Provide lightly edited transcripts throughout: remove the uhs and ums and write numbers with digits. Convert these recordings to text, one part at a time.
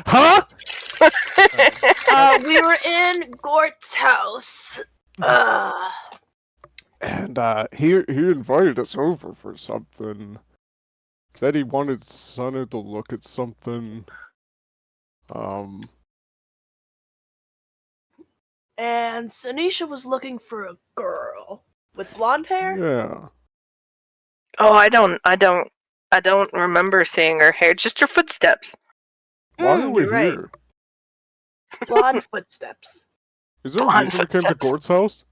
Huh? We were in Gort's house. And he invited us over for something. Said he wanted Sonny to look at something. And Sanisha was looking for a girl with blonde hair. Yeah. Oh, I don't remember seeing her hair. Just her footsteps. Why are we you're right. here? Blonde footsteps. Is there a Blonde reason we came to footsteps. Gort's house?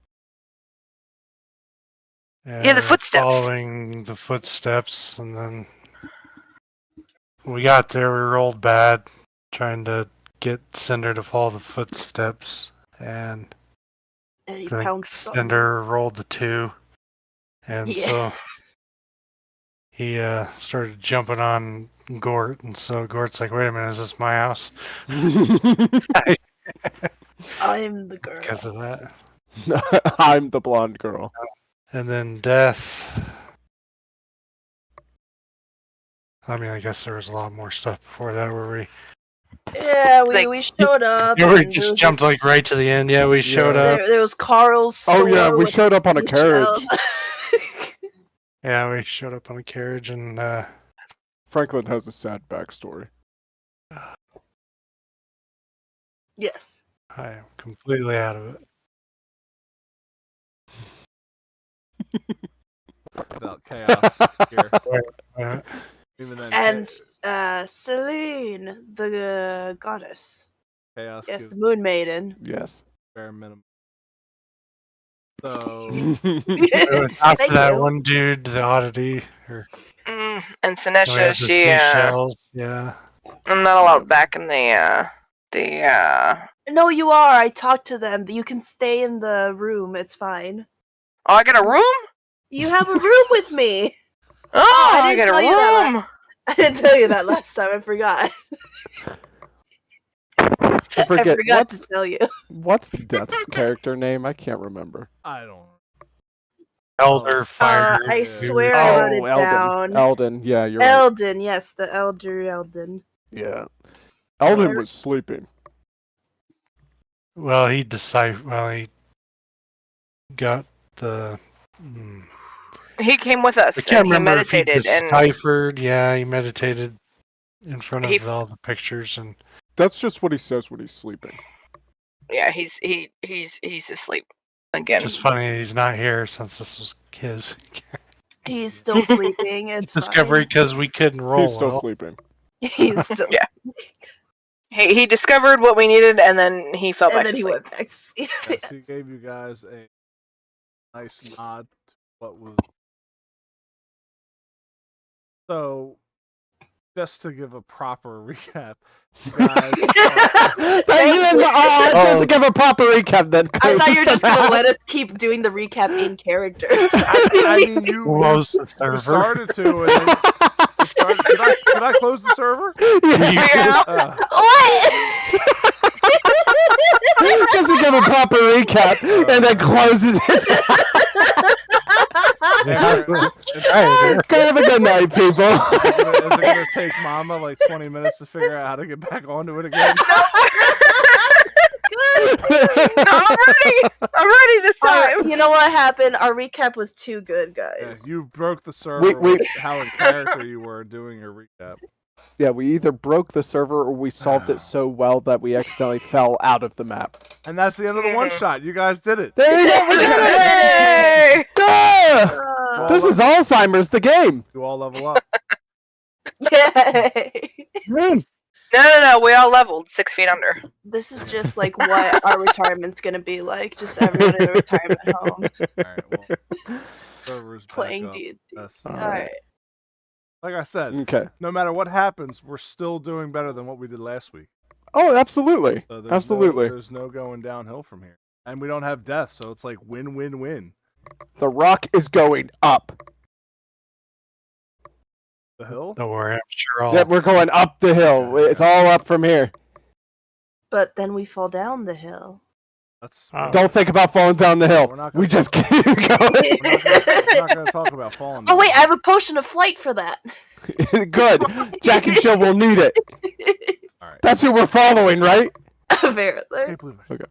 Yeah, the footsteps. Following the footsteps, and then we got there. We rolled bad, trying to get Cinder to follow the footsteps, and And he I think pounced on Cinder rolled the 2, and Yeah. so he started jumping on Gort, and so Gort's like, "Wait a minute, is this my house?" I'm the girl. Because of that. I'm the blonde girl. And then Death. I mean, I guess there was a lot more stuff before that where we Yeah, we showed up. Yeah, we and just jumped like right to the end. Yeah, we showed up. There was Carl's. Oh, yeah, store we with showed the up on a seashells. Yeah, we showed up on a carriage, and Franklin has a sad backstory. Yes. I am completely out of it. Without chaos here. Uh, Even then, And Celine, the goddess. chaos Yes, gives the Moon Maiden. Yes. bare minimum. So after Thank that you. one dude, the oddity, or And we Sinesha, had the she seashells. Yeah. I'm not allowed back in the No, you are. I talked to them. You can stay in the room. It's fine. Oh, I got a room? You have a room with me. Oh, I I didn't got tell you that a room. I didn't tell you that last time. I forgot. I forget, to tell you. what's Death's character name? I can't remember. I don't. Elder Fire. I dude. swear I wrote it down. Eldon, yeah, you're right. Eldon, yes, the Elder Eldon. Yeah. Eldon was sleeping. Well, he got the. He came with I us can't and he remember if he meditated and deciphered. Yeah, he meditated in front He- of all the pictures, and That's just what he says when he's sleeping. yeah, he's asleep again. just funny he's not here since this was his He's still sleeping. It's discovery because we couldn't roll. He's still well. sleeping. fine. He's still Yeah. He discovered what we needed and then he fell and back then to he sleep. went back to sleep. Yes, he Yes. gave you guys a nice nod to what was. So, just to give a proper recap, you guys. Just to give a proper recap then. I thought you were just gonna let us keep doing the recap in character. I mean, you Close the you server. started to, and then you started. Could I close the server? Yeah. What? Just to give a proper recap and then closes it. Have a good night, people. Is it gonna take Mama like 20 minutes to figure out how to get back onto it again? I'm ready this time. You know what happened? Our recap was too good, Yeah, guys. you broke the server we- with how in character you were doing your recap. Yeah, we either broke the server or we solved it so well that we accidentally fell out of the map. And that's the end of the one shot. You guys did it. There you go, we did it! Yay! Ah! Uh, This is Alzheimer's, the game! You all level up. Yay! No. We all leveled 6 feet under. This is just like what our retirement's gonna be like. Just everyone in a retirement home Alright, well, server's back playing up. D&D. That's- Alright. Like I said, Okay. no matter what happens, we're still doing better than what we did last week. Oh, absolutely. So there's Absolutely. there's no going downhill from here. And we don't have death, so it's like win-win-win. The rock is going up. The hill? Don't worry, I'm sure all. Yeah, we're going up the hill. It's all up from here. But then we fall down the hill. That's Don't think about falling down the hill. We're not gonna We just keep we're going. not going to talk about falling. Oh wait, I have a potion of flight for that. Good. Jack and Jill will need it. All right. That's who we're following, right? Apparently. Can't believe I- Okay.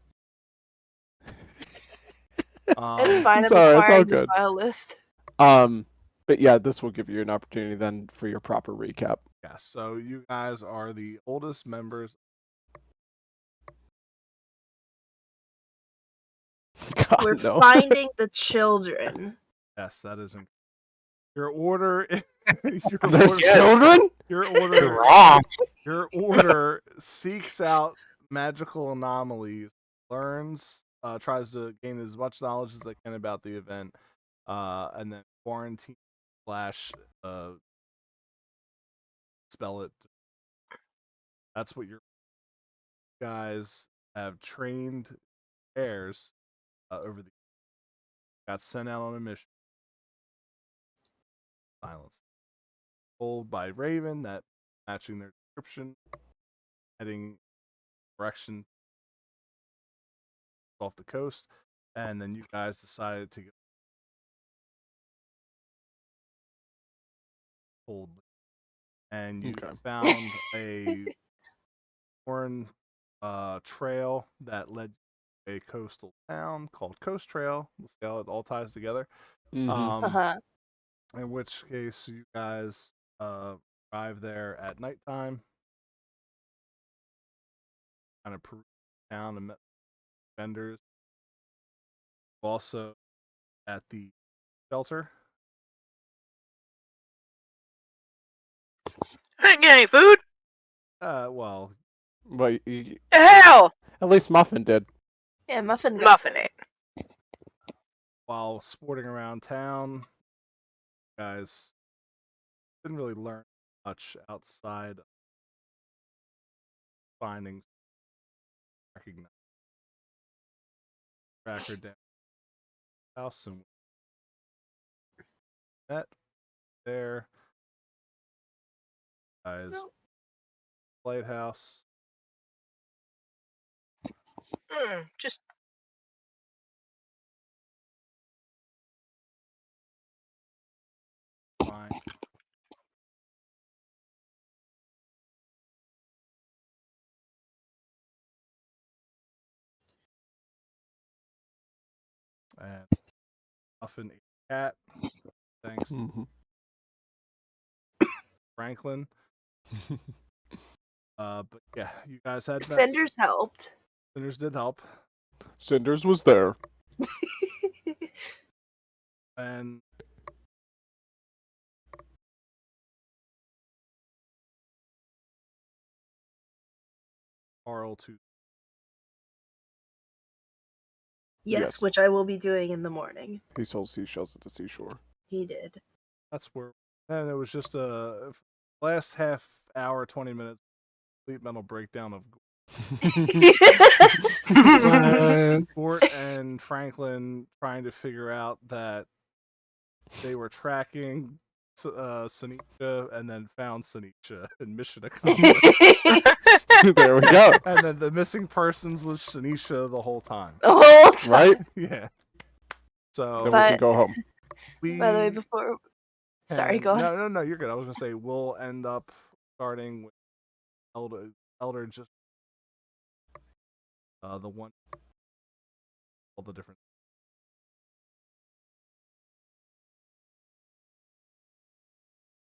It's fine. I'm Sorry, it's all acquiring the good. file list. But yeah, this will give you an opportunity then for your proper recap. Yeah, so you guys are the oldest members. God, We're no. finding the children. Yes, that is inc- your order. your There's order, children? your You're order. wrong. Your order seeks out magical anomalies, learns, tries to gain as much knowledge as they can about the event, and then quarantine slash spell it. That's what your guys have trained heirs over the got sent out on a mission. Silence. Told by Raven that matching their description, heading direction off the coast, and then you guys decided to get cold, and you Okay. found a foreign trail that led to a coastal town called Coast Trail. Let's see how it all ties together. Mhm. In which case, you guys arrive there at nighttime, kind of perused the town and met vendors. Also at the shelter. I didn't get any food. Well, But The hell, at least Muffin did. Yeah, Muffin got muffin it. while sporting around town, guys didn't really learn much outside of findings. Recognize tracker down house and met there. Guys, lighthouse. Just Fine. And Muffin ate a cat. Thanks, Mhm. Franklin. But yeah, you guys had met. Cinders helped. Cinders did help, Cinders was there. and Carl too. Yes, Yes. which I will be doing in the morning. He sold seashells at the seashore. He did. That's where. And it was just a last half hour, 20 minutes, complete mental breakdown of Gort and Franklin trying to figure out that they were tracking Sanisha and then found Sanisha and mission accomplished. There we go. And then the missing persons was Sanisha the whole time. The whole time. Right? Yeah. So Then we But- can go home. we. By the way, before. Sorry, and- go on. No, you're good. I was gonna say we'll end up starting with Elder just the one all the different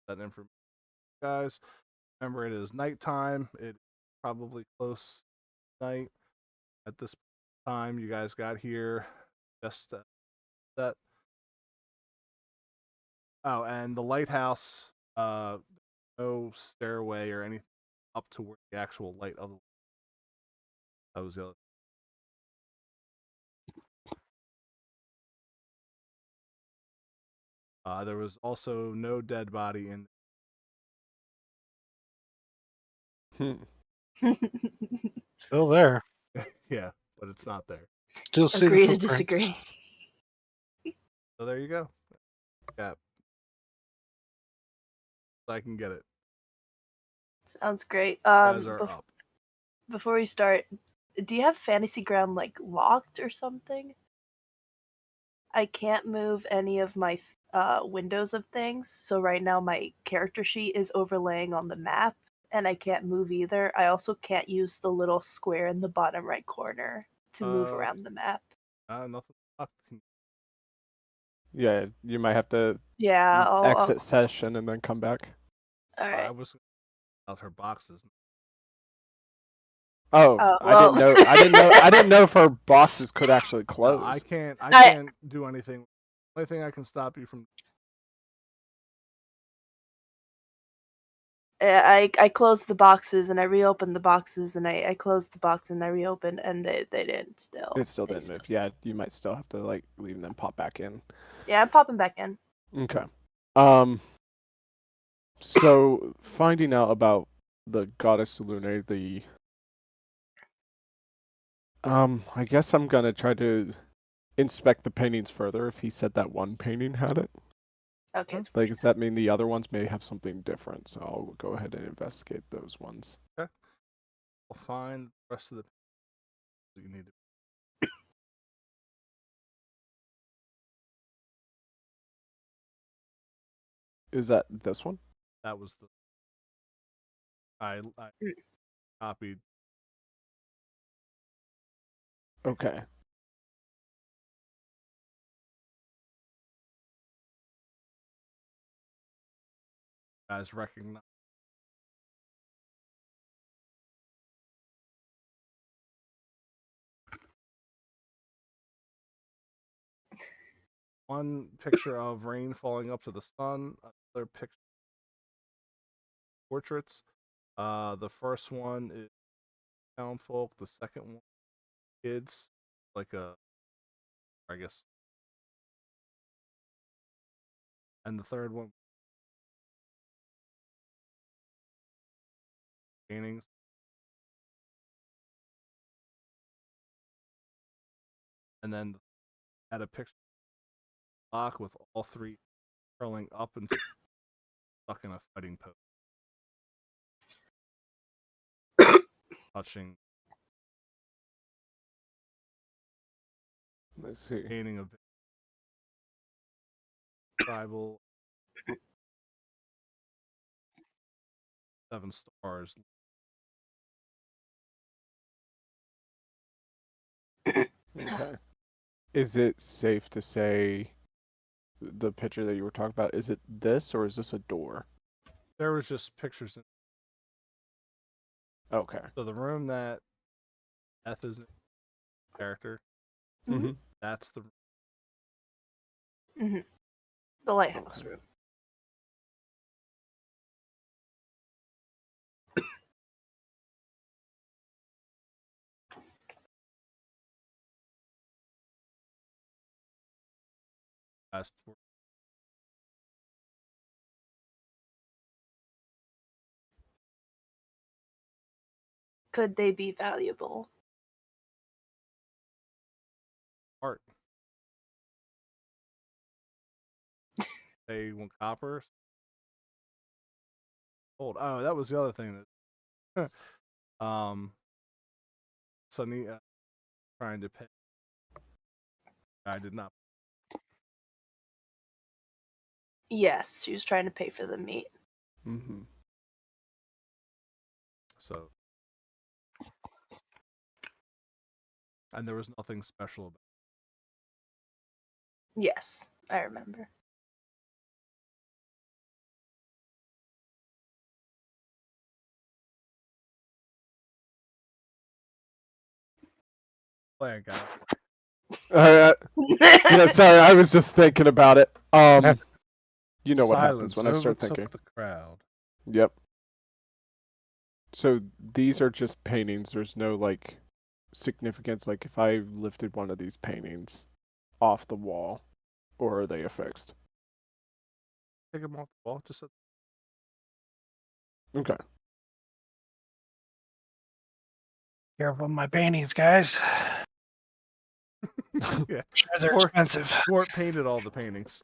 that information. Guys, remember it is nighttime. It's probably close night at this time. You guys got here just that. Oh, and the lighthouse, no stairway or anything up to where the actual light of the that was the other. There was also no dead body in. Hmm. Still there. Yeah, but it's not there. Still see Agree the to footprint. disagree. So there you go. Yeah. I can get it. Sounds great. You guys are up. Before we start, do you have Fantasy Ground like locked or something? I can't move any of my windows of things, so right now my character sheet is overlaying on the map, and I can't move either, I also can't use the little square in the bottom right corner to move around the map. Nothing. Yeah, you might have to Yeah, exit session and then come back. all I right. was out her boxes. Oh, I well. didn't know. I didn't know. I didn't know if her boxes could actually close. No, I can't do anything. Only thing I can stop you from. I closed the boxes and I reopened the boxes and I closed the box and I reopened and they didn't still. It still They didn't move. Yeah, you might still have to like leave and then pop back in. Yeah, I'm popping back in. Okay. So finding out about the goddess Lune, I guess I'm gonna try to inspect the paintings further if he said that one painting had it. Okay, it's Like, does that mean the other ones may have something different? So I'll go ahead and investigate those ones. Okay. I'll find the rest of the. You need to. Is that this one? That was the. I copied. Okay. Guys, recognize. One picture of rain falling up to the sun. Another picture. Portraits. The first one is town folk. The second one, kids. Like I guess. And the third one, paintings. And then had a picture of a block with all three curling up and stuck in a fighting pose. Touching Let's see. painting of tribal 7 stars. Okay. Is it safe to say the picture that you were talking about, is it this or is this a door? There was just pictures. Okay. So the room that Eth is in character, Mm-hmm. that's the. the lighthouse room. Last Could they be valuable? art. They want copper. Gold. Oh, that was the other thing that. Sunny trying to pay. I did not. Yes, she was trying to pay for the meat. Mm-hmm. So. And there was nothing special about it. Yes, I remember. Plan, guys. Yeah, sorry, I was just thinking about it. You know what happens when I start overtook thinking. the crowd. Yep. So these are just paintings. There's no like significance. Like if I lifted one of these paintings off the wall, or are they affixed? Take them off the wall. Just Okay. Careful with my paintings, guys. yeah. Sure, they're Or- expensive. Gort painted all the paintings.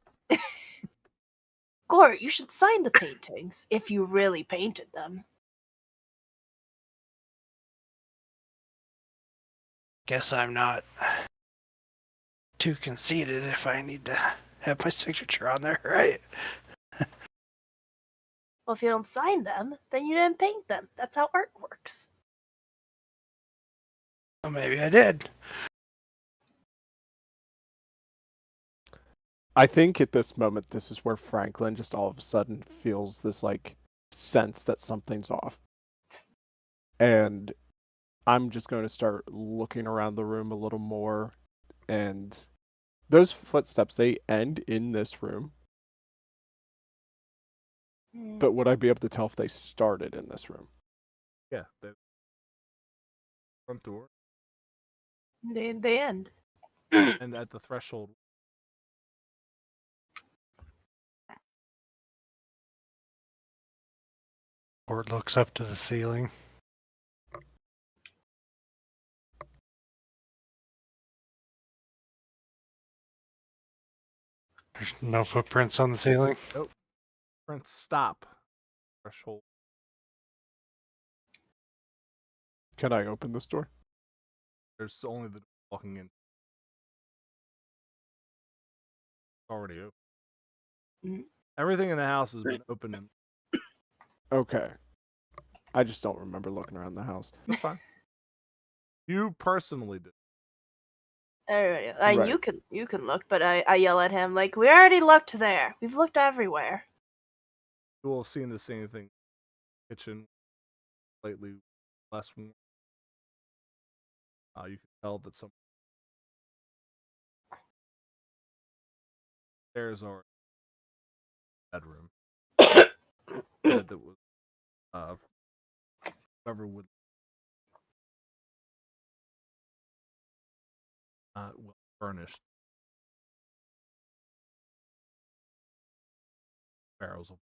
Gort, you should sign the paintings if you really painted them. Guess I'm not too conceited if I need to have my signature on there, right? Well, if you don't sign them, then you didn't paint them. That's how art works. Well, maybe I did. I think at this moment, this is where Franklin just all of a sudden feels this like sense that something's off. And I'm just going to start looking around the room a little more. And those footsteps, they end in this room. But would I be able to tell if they started in this room? Yeah, the front door They end. and at the threshold. Or it looks up to the ceiling. There's no footprints on the ceiling. Prince, stop. Threshold. Can I open this door? There's only the walking in. Already open. Mm. Everything in the house has been open and Okay. I just don't remember looking around the house. that's fine. You personally did. Alright, Right. you can look, but I yell at him like, we already looked there. We've looked everywhere. You will have seen the same thing. Kitchen slightly less warm. You can tell that some stairs are bedroom. Bed that was covered with well furnished. Barrels of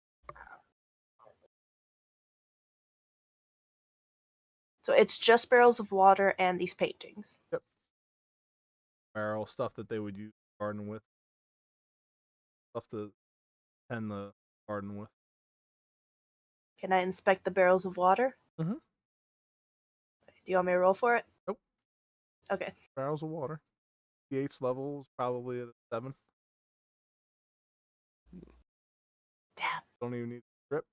So it's just barrels of water and these paintings. barrel stuff that they would use the garden with. Stuff to tend the garden with. Can I inspect the barrels of water? Mhm. Do you want me to roll for it? Nope. Okay. Barrels of water. pH level is probably at a 7. Damn. Don't even need a drip.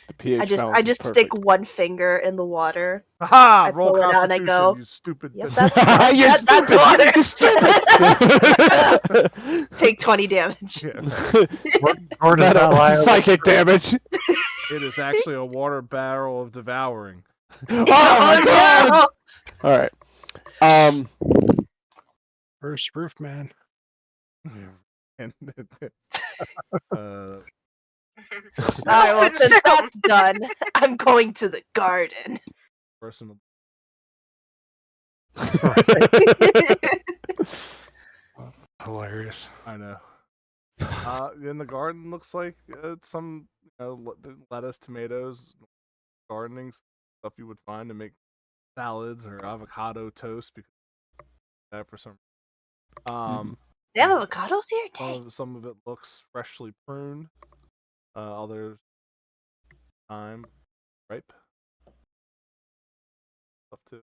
The pH I balance is just perfect. stick one finger in the water. Aha! I Roll pull it out and I Constitution, go, you stupid Yep, bitch. that's water. You That's water. stupid. Take 20 damage. Yeah. Gordon, Not not a liable. psychic damage. It is actually a water barrel of devouring. Oh my god! no! All right. First roof man. And Alright, well, since that's done, I'm going to the garden. personal. Hilarious. I know. In the garden looks like some lettuce, tomatoes, gardening stuff you would find to make salads or avocado toast because that for some. They have avocados here? Dang. Some of it looks freshly pruned. Others time ripe. Stuff too.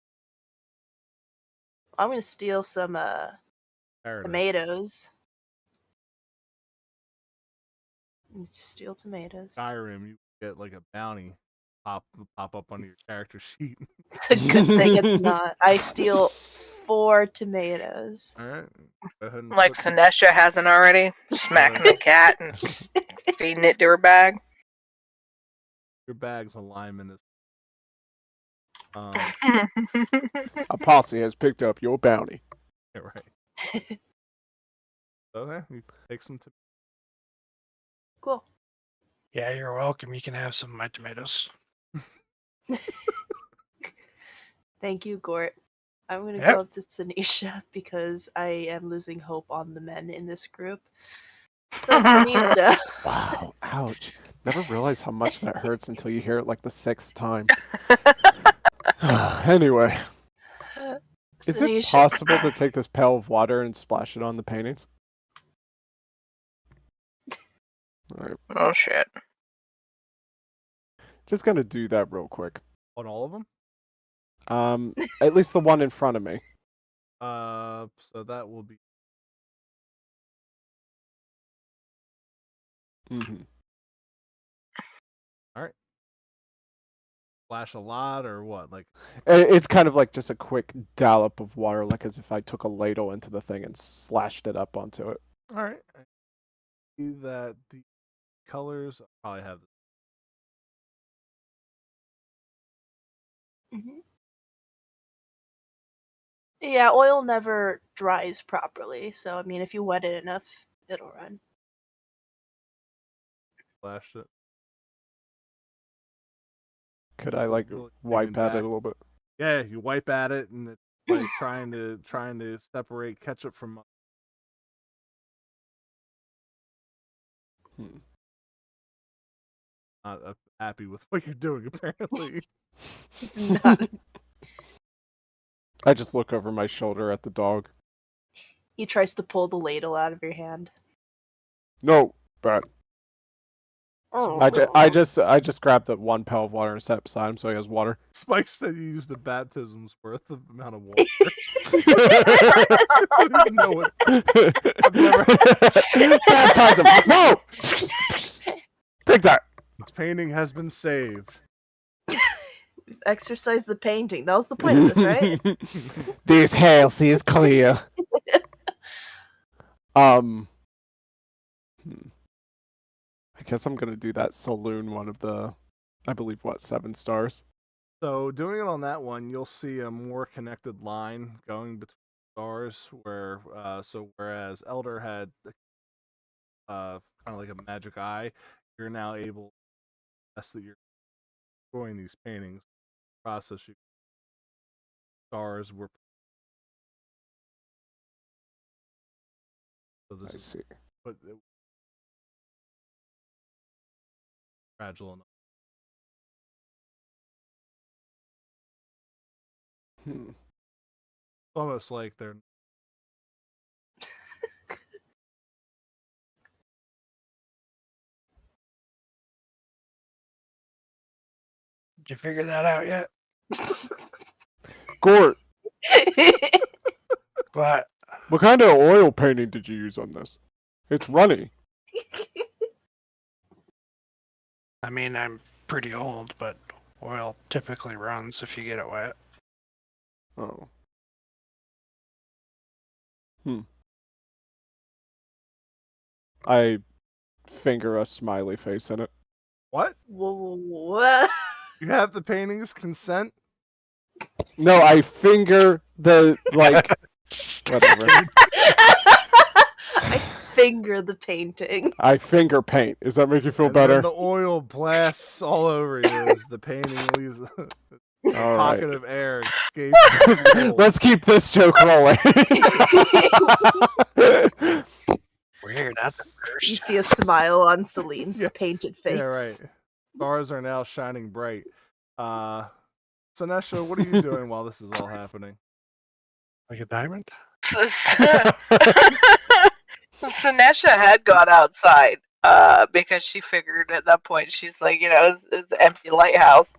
I'm gonna steal some There it is. tomatoes. Just steal tomatoes. Skyrim, you get like a bounty pop up on your character sheet. It's a good thing it's not. I steal 4 tomatoes. All right, go ahead and Like put Sinestra hasn't already. Smacking the cat and feeding it to her bag. your bag's alignment is. A posse has picked up your bounty. Yeah, right. Okay, you take some. Cool. Yeah, you're welcome. You can have some of my tomatoes. Thank you, Gort. I'm gonna Yep. go up to Sanisha because I am losing hope on the men in this group. So Sanisha, Wow. Ouch. Never realized how much that hurts until you hear it like the 6th time. Anyway, is it Sanisha, possible to take this pail of water and splash it on the paintings? Alright. Oh shit. Just gonna do that real quick. On all of them. At least the one in front of me. So that will be Mm-hmm. Splash a lot or what? Like, It's kind of like just a quick dollop of water, like as if I took a ladle into the thing and slashed it up onto it. all right. I see that the colors probably have. Mhm. Yeah, oil never dries properly, so I mean, if you wet it enough, it'll run. Splashed it. Could I like Really wipe bringing at it back- a little bit? Yeah, you wipe at it and it's like trying to separate ketchup from. Hmm. Not happy with what you're doing apparently. It's not. I just look over my shoulder at the dog. He tries to pull the ladle out of your hand. No, bad. Oh. I just grabbed the 1 pail of water and set it beside him so he has water. Spike said you used a baptism's worth of amount of water. I don't even know what. I've never. Baptize him. No. Take that. This painting has been saved. Exercise the painting. That was the point of this, right? This house is clear. I guess I'm gonna do that saloon one of the, I believe, 7 stars. So doing it on that one, you'll see a more connected line going between stars. Where whereas Elder had kind of like a magic eye, you're now able. That's that you're enjoying these paintings. Process you stars were. So this I is see. but fragile enough. Hmm. It's almost like they're. Did you figure that out yet? Gort, What? what kind of oil painting did you use on this? It's runny. I mean, I'm pretty old, but oil typically runs if you get it wet. Oh. I finger a smiley face in it. What? What? You have the painting's consent? No, I finger the like whatever. I finger the painting. I finger paint. Does that make you feel And better? then the oil blasts all over you as the painting leaves a All pocket right. of air escapes. Let's keep this joke rolling. Weird. That's the You first. see a smile on Celine's Yeah. painted face. Yeah, right. Stars are now shining bright. Sinesha, what are you doing while this is all happening? Like a diamond? Sinesha had gone outside because she figured at that point, she's like, it's an empty lighthouse.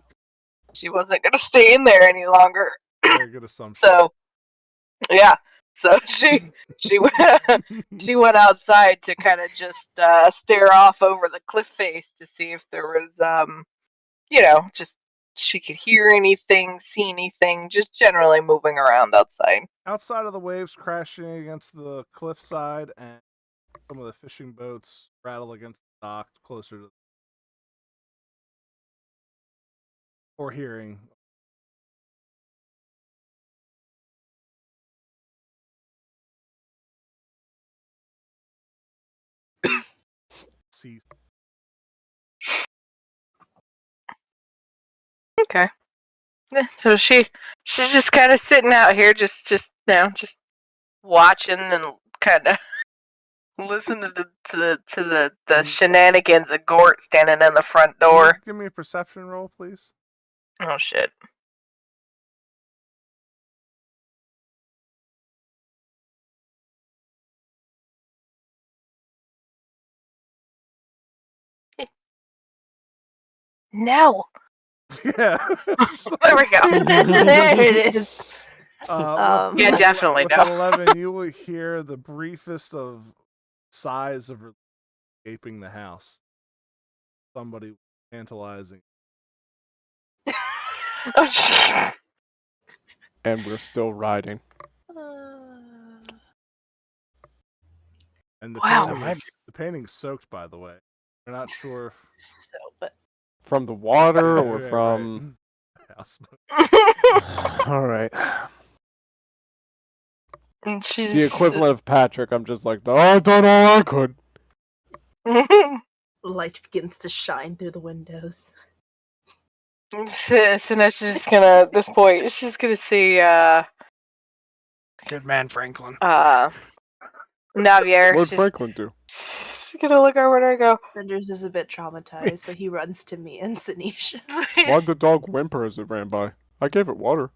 She wasn't going to stay in there any longer. Very good assumption. So, yeah. So she went outside to kind of just stare off over the cliff face to see if there was, just she could hear anything, see anything, just generally moving around outside. Outside of the waves crashing against the cliffside and some of the fishing boats rattle against the dock closer to or hearing. See. Okay. Yeah, so she's just kind of sitting out here, just watching and kind of listening to the shenanigans of Gort standing in the front Can you door. give me a perception roll, please. Oh shit. No. Yeah. There we go. There it is. Yeah, definitely With no. an 11, you will hear the briefest of sighs of relief escaping the house. Somebody tantalizing. Oh, jeez. And we're still riding. And the Wow. painting's soaked, by the way. We're not sure. So, but From the water or Right, from... right. House smoke. Alright. And she's The equivalent of Patrick, I'm just like, oh, I done all I could. light begins to shine through the windows. So now she's just gonna, at this point, she's gonna see, Good man, Franklin. Navier. What'd She's Franklin do? gonna look over at her and Cinders is a bit traumatized, so he runs to me and Sanisha. go. Why'd the dog whimper as it ran by? I gave it water.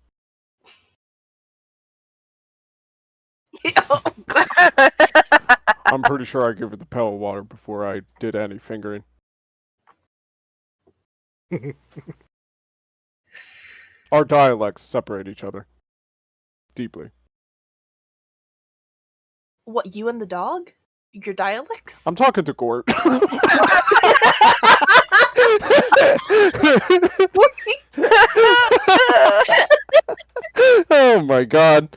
I'm pretty sure I gave it the pail of water before I did any fingering. Our dialects separate each other. Deeply. What, you and the dog? Your dialects? I'm talking to Gort. Oh my god.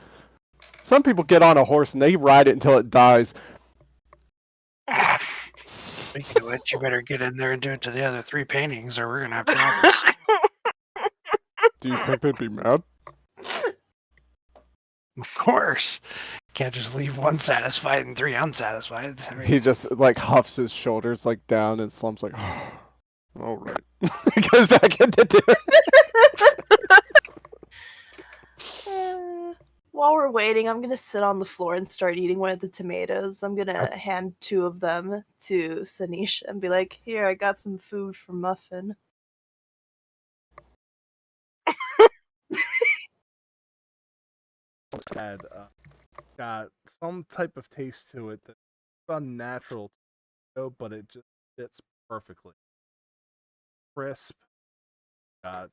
Some people get on a horse and they ride it until it dies. Speaking of which, you better get in there and do it to the other 3 paintings, or we're gonna have problems. Do you think they'd be mad? Of course. Can't just leave 1 satisfied and 3 unsatisfied. I mean, He just like huffs his shoulders like down and slumps like, all right. He goes back into dinner. While we're waiting, I'm gonna sit on the floor and start eating one of the tomatoes. I'm gonna hand 2 of them to Sanisha and be like, "Here, I got some food for Muffin." Had got some type of taste to it that's unnatural, but it just fits perfectly. Crisp, got a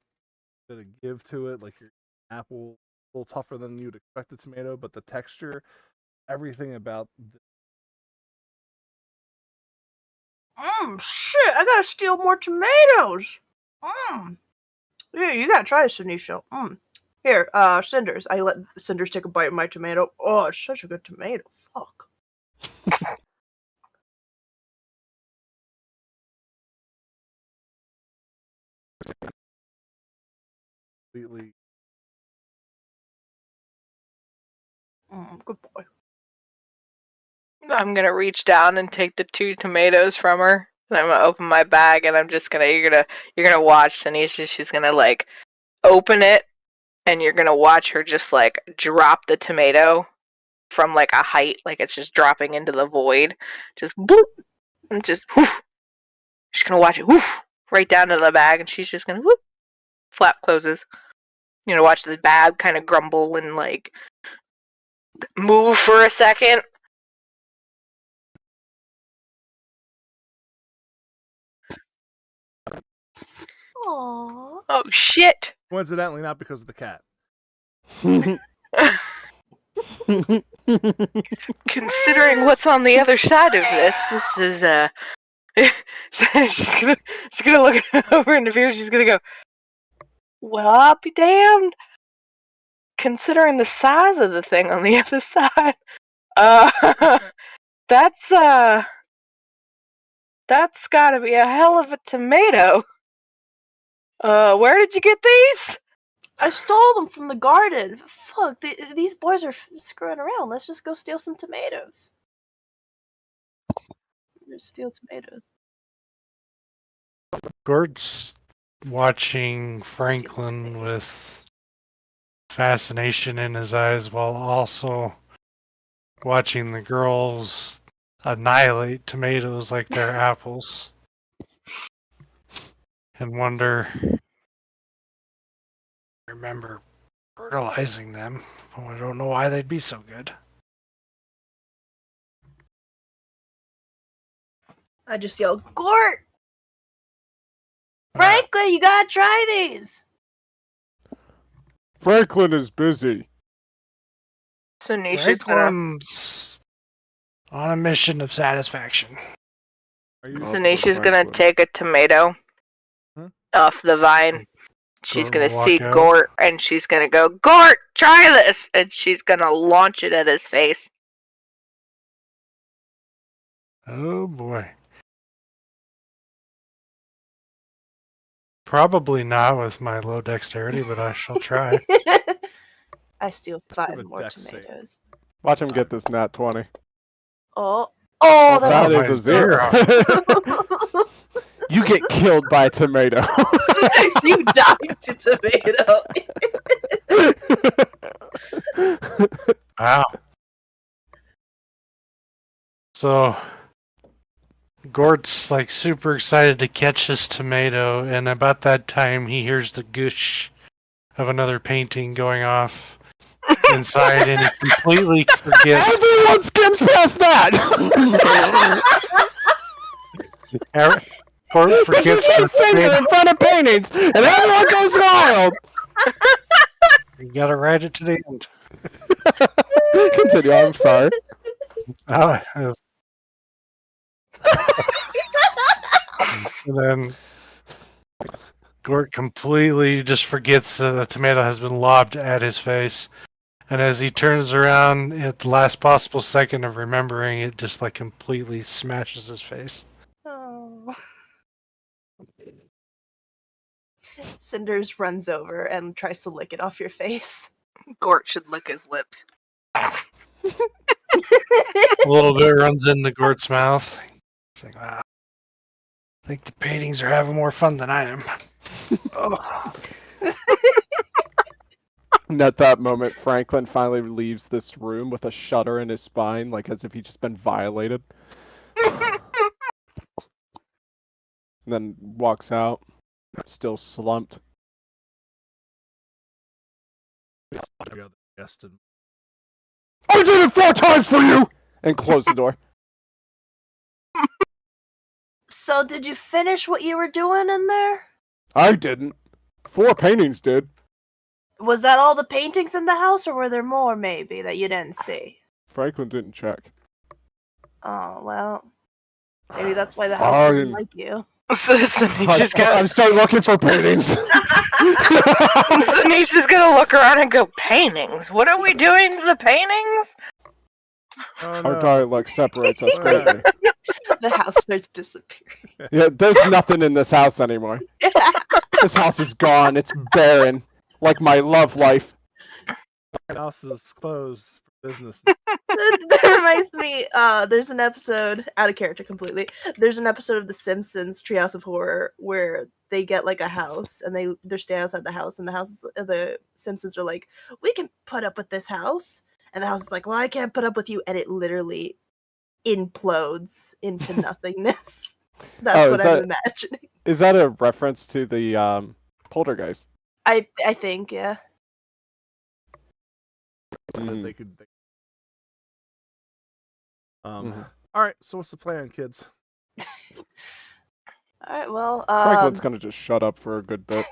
bit of give to it, like your apple, a little tougher than you'd expect a tomato, but the texture, everything about Shit, I gotta steal more tomatoes. Yeah, you gotta try this, Sanisha. Here, Cinders. I let Cinders take a bite of my tomato. Oh, it's such a good tomato. Fuck. completely. Good boy. I'm gonna reach down and take the 2 tomatoes from her. And I'm gonna open my bag and I'm just gonna you're gonna watch Tanisha, she's gonna like open it and you're gonna watch her just like drop the tomato from like a height, like it's just dropping into the void. Just boop and just whoof. She's gonna watch it whoof right down to the bag and she's just gonna whoop. Flap closes. You know, watch the bag kind of grumble and like move for a second. Aww. Oh shit! Coincidentally, not because of the cat. Considering what's on the other side of this is she's gonna look over in the view. She's gonna go, well, I'll be damned. Considering the size of the thing on the other side, that's gotta be a hell of a tomato. Where did you get these? I stole them from the garden. Fuck, these boys are screwing around. Let's just go steal some tomatoes. Just steal tomatoes. Gord's watching Franklin with fascination in his eyes while also watching the girls annihilate tomatoes like they're apples. And wonder, remember fertilizing them. I don't know why they'd be so good. I just yelled, Gort! Franklin, you gotta try these! Franklin is busy. So Nisha's gonna Franklin's on a mission of satisfaction. Are you? Oh, Tanisha's for gonna Franklin. take a tomato Hmm? off the vine. She's Gort gonna will walk see out. Gort, and she's gonna go, Gort, try this! And she's gonna launch it at his face. Oh boy. Probably not with my low dexterity, but I shall try. I steal Give 5 a more dex save. tomatoes. Watch him get this nat 20. Oh, Oh, that That was is a nice. 0. You get killed by a tomato. You died to tomato. Wow. So Gort's like super excited to catch his tomato, and about that time he hears the goosh of another painting going off inside, and he completely forgets. Everyone skims past that. Gort There's forgets just the a finger tomato. in front of paintings, and everyone goes wild. You gotta write it to the end. Continue. I'm sorry. Oh, and then Gort completely just forgets that the tomato has been lobbed at his face. And as he turns around at the last possible second of remembering, it just like completely smashes his face. Oh. Cinders runs over and tries to lick it off your face. Gort should lick his lips. A little bit runs into Gort's mouth. It's like, wow. I think the paintings are having more fun than I am. Oh. And at that moment, Franklin finally leaves this room with a shudder in his spine, like as if he'd just been violated. And then walks out, still slumped. Guest and I did it 4 times for you! And close the door. So, did you finish what you were doing in there? I didn't. 4 paintings did. Was that all the paintings in the house, or were there more, maybe, that you didn't see? Franklin didn't check. Oh, well. Maybe that's why the house doesn't Fine. like you. So Tanisha's I'm starting looking for paintings. Tanisha's gonna look around and go, paintings? What are we doing to the paintings? oh Our no. dialect separates us What happened? greatly. The house starts disappearing. Yeah, there's nothing in this house anymore. This house is gone. It's barren. Like my love life. House is closed for business. That reminds me, there's an episode, out of character completely, there's an episode of The Simpsons Treehouse of Horror where they get like a house and they're standing outside the house, and the Simpsons are like, we can put up with this house. And the house is like, well, I can't put up with you, and it literally implodes into nothingness. That's what I'm imagining. Is that a reference to the Poltergeist? I think, yeah. That they could. Mhm. All right. So what's the plan, kids? Alright, well, Franklin's gonna just shut up for a good bit.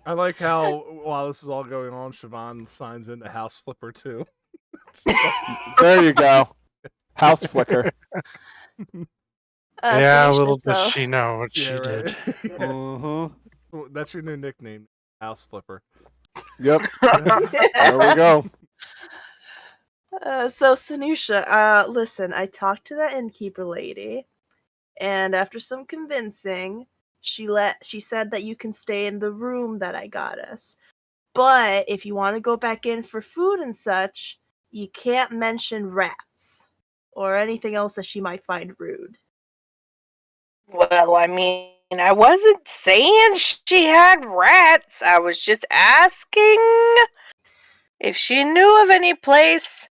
I like how while this is all going on, Siobhan signs into House Flipper too. There you go. House flicker. Yeah, Tanisha, little does so- she know what she Yeah, did. right. Mm-hmm. That's your new nickname, House Flipper. Yep. There we go. So Sanusha, listen, I talked to that innkeeper lady, and after some convincing, she said that you can stay in the room that I got us. But if you want to go back in for food and such, you can't mention rats or anything else that she might find rude. Well, I mean, I wasn't saying she had rats. I was just asking if she knew of any place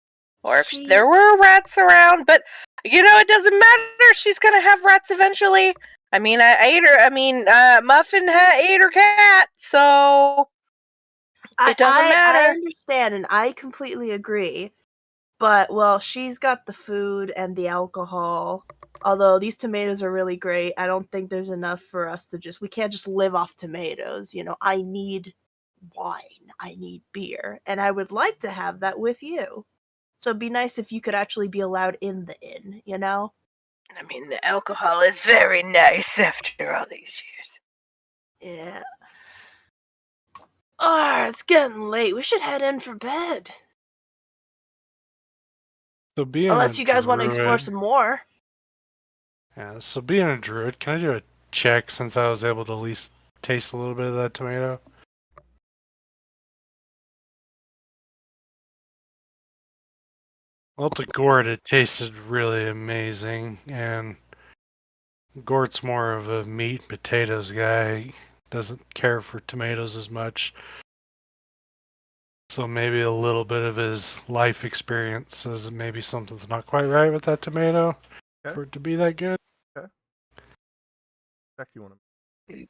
or if there were rats around. But, you know, it doesn't matter. She's going to have rats eventually. I mean, I ate her. I mean, Muffin ate her cat, so it doesn't matter. I understand, and I completely agree. But, well, she's got the food and the alcohol. Although these tomatoes are really great, I don't think there's enough for us to we can't just live off tomatoes. You know, I need wine, I need beer, and I would like to have that with you. So it'd be nice if you could actually be allowed in the inn, you know? I mean, the alcohol is very nice after all these years. Yeah. Oh, it's getting late. We should head in for bed. So being Unless a you guys want to explore druid, some more. yeah. So being a druid, can I do a check since I was able to at least taste a little bit of that tomato? Well, to Gort, it tasted really amazing, and Gort's more of a meat and potatoes guy. He doesn't care for tomatoes as much. So maybe a little bit of his life experience says maybe something's not quite right with that tomato Okay. for it to be that good. Check you want to.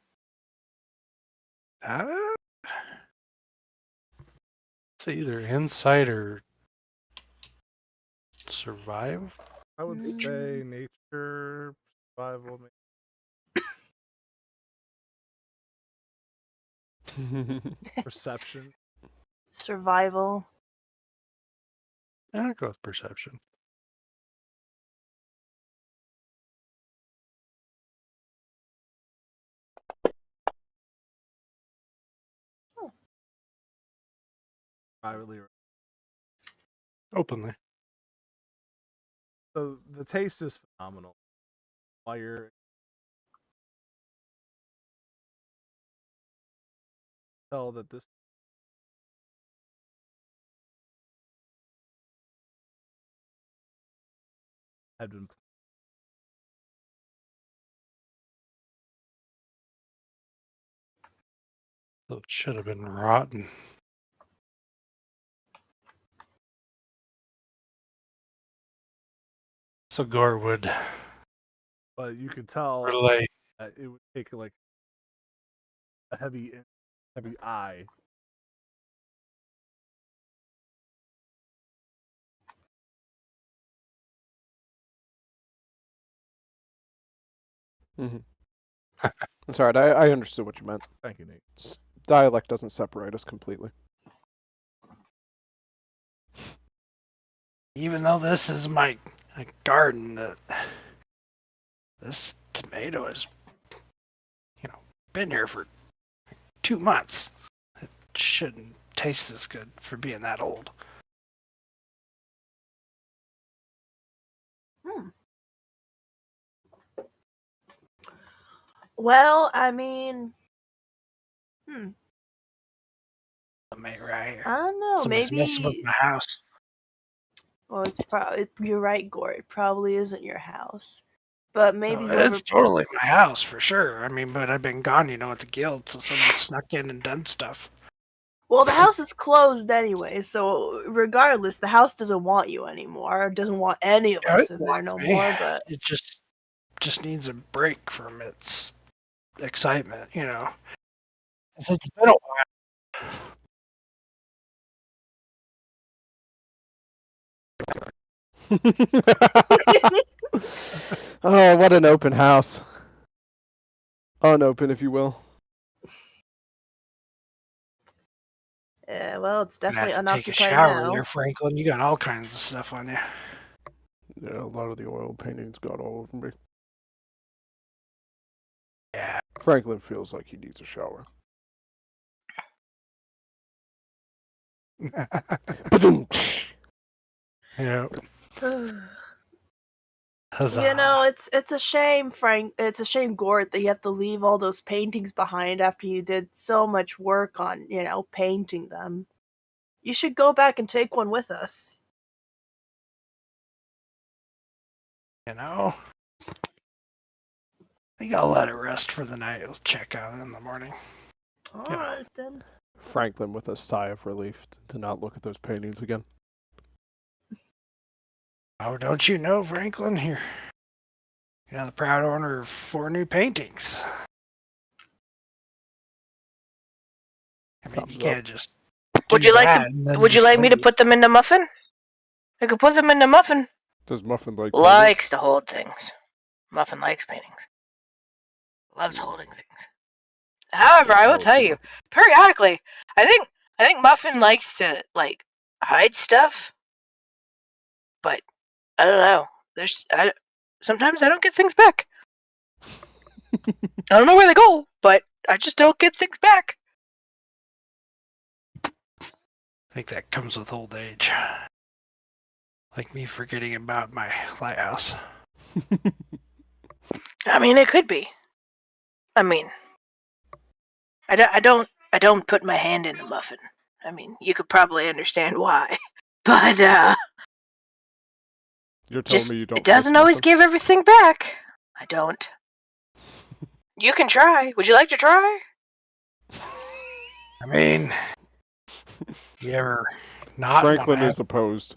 It's either insight or survive. I would say nature, survival. Perception. Survival. I'll go with perception. Privately. Openly. So the taste is phenomenal. While you're tell that this had been So it should have been rotten. So Gort would but you could tell relate. that it would take like a heavy eye. That's all right. I understood what you meant. Thank you, Nate. Dialect doesn't separate us completely. Even though this is my garden, this tomato has, been here for 2 months. It shouldn't taste this good for being that old. Well, I mean, Mate, right here. I don't know. Somebody's messing with Maybe. my house. Well, it's probably you're right, Gort. It probably isn't your house, but maybe No, whoever. it's totally my house for sure. I mean, but I've been gone, at the guild, so someone snuck in and done stuff. Well, the house is closed anyway, so regardless, the house doesn't want you anymore. It doesn't want any of us It in there wants no me. more. But It just needs a break from its excitement, It's like, it's been a while. Oh, what an open house. Unopen, if you will. yeah, well, it's Gonna definitely have to take a unoccupied shower now. there, Franklin. You got all kinds of stuff on you. Yeah, a lot of the oil paintings got all over me. Yeah. Franklin feels like he needs a shower. Ba-doom. Yeah. Huzzah. You know, it's a shame, Frank. It's a shame, Gort, that you have to leave all those paintings behind after you did so much work on, painting them. You should go back and take one with us. I think I'll let it rest for the night. We'll check on it in the morning. Alright then. Franklin, with a sigh of relief, to not look at those paintings again. Oh, don't you know, Franklin? You're the proud owner of 4 new paintings. I mean, Thumbs you up. can't just. Would do you like that to? and then Would you just like me to leave. put them in the muffin? I could put them in the muffin. Does Muffin like Likes to hold things. Muffin likes paintings. Loves holding things. However, I will tell you, periodically, I think Muffin likes to hide stuff. But I don't know. sometimes I don't get things back. I don't know where they go, but I just don't get things back. I think that comes with old age. Like me forgetting about my lighthouse. I mean, it could be. I mean, I don't put my hand in a muffin. I mean, you could probably understand why. But, You're telling just, me you don't. it doesn't twist always muffins? give everything back. I don't. You can try. Would you like to try? I mean, you ever not Franklin wanna is opposed.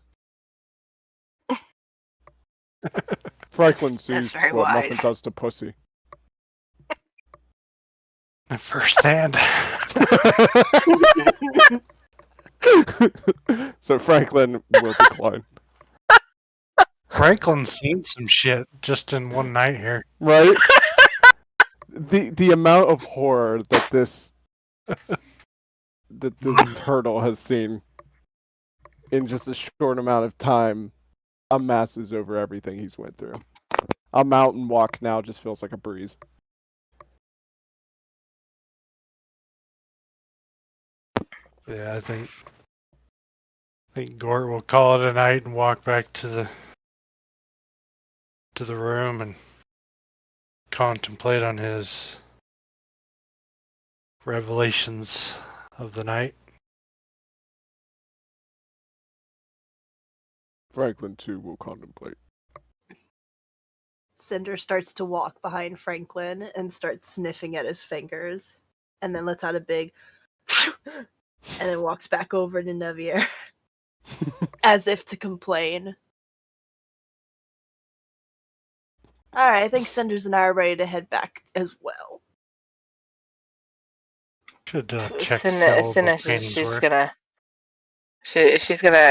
Franklin That's sees very what muffin wise. does to pussy. have firsthand? So Franklin will decline. Franklin's seen some shit just in one night here. Right? The amount of horror that this turtle has seen in just a short amount of time amasses over everything he's went through. A mountain walk now just feels like a breeze. Yeah, I think Gort will call it a night and walk back to the room and contemplate on his revelations of the night. Franklin too will contemplate. Cinder starts to walk behind Franklin and starts sniffing at his fingers, and then lets out a big and then walks back over to Nevier as if to complain. Alright, I think Cinders and I are ready to head back as well. Should check As to see how old soon those as paintings she's were. gonna,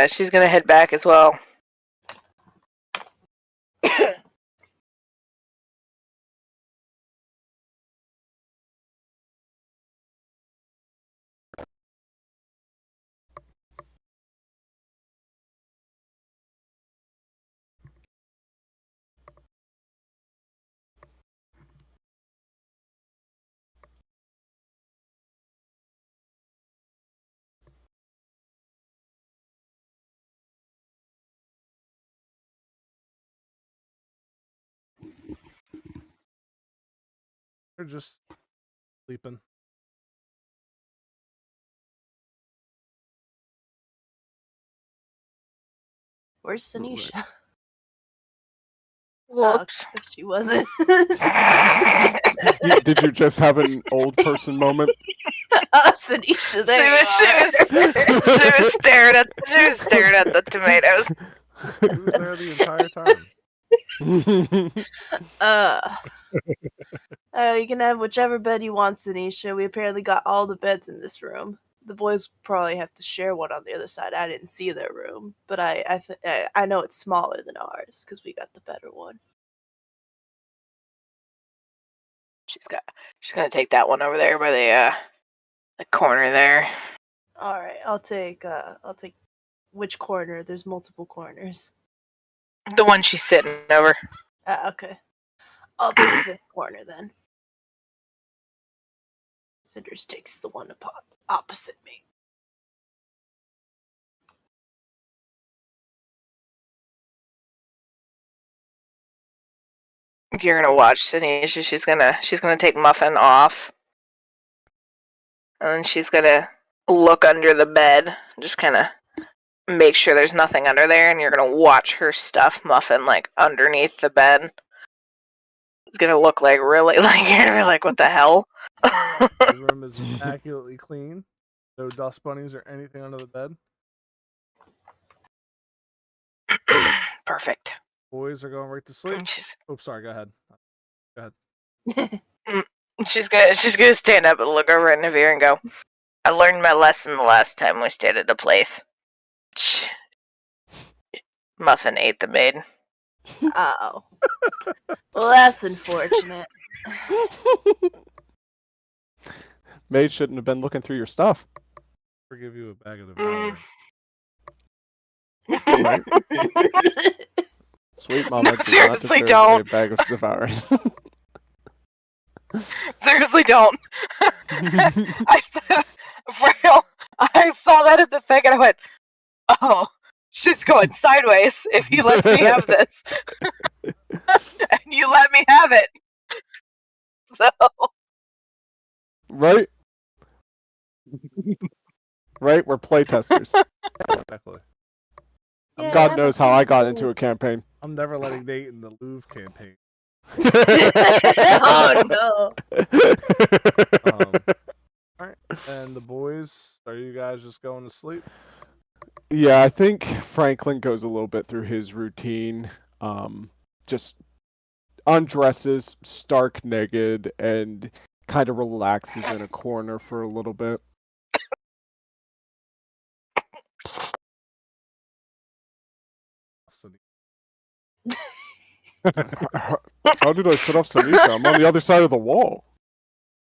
she's gonna head back as well. They're just sleeping. Where's Sinisha? Whoops. Oh, she wasn't. Did you just have an old person moment? Sinisha, there you She was staring at the tomatoes. He was there the entire time. You can have whichever bed you want, Sinisha. We apparently got all the beds in this room. The boys probably have to share one on the other side. I didn't see their room, but I know it's smaller than ours because we got the better one. She's gonna take that one over there by the corner there. All right, I'll take which corner? There's multiple corners. The one she's sitting over. Okay, I'll take this corner then. Cinders takes the one opposite me. You're gonna watch Sinisha. She's gonna take Muffin off, and then she's gonna look under the bed, just kind of make sure there's nothing under there, and you're gonna watch her stuff Muffin like underneath the bed. It's gonna look like really like you're gonna be like, what the hell? The room is immaculately clean. No dust bunnies or anything under the bed. Perfect. Boys are going right to sleep. And Oh, sorry. Go ahead. she's gonna stand up and look over at Navir and go, I learned my lesson the last time we stayed at a place. Muffin ate the maid. Oh. Well, that's unfortunate. Maid shouldn't have been looking through your stuff. Forgive you a bag of the Right? Sweet mama No, does seriously, not deserve don't. a bag of devouring. Seriously, don't. I saw that in the thing and I went, oh, shit's going sideways if he lets me have this. And you let me have it. So, Right? Right? We're playtesters. Exactly. God knows how I got into a campaign. I'm never letting Nate in the Louvre campaign. Oh no. Alright. And the boys, are you guys just going to sleep? Yeah, I think Franklin goes a little bit through his routine. Just undresses, stark naked, and kind of relaxes in a corner for a little bit. How did I set off Sanisha? I'm on the other side of the wall.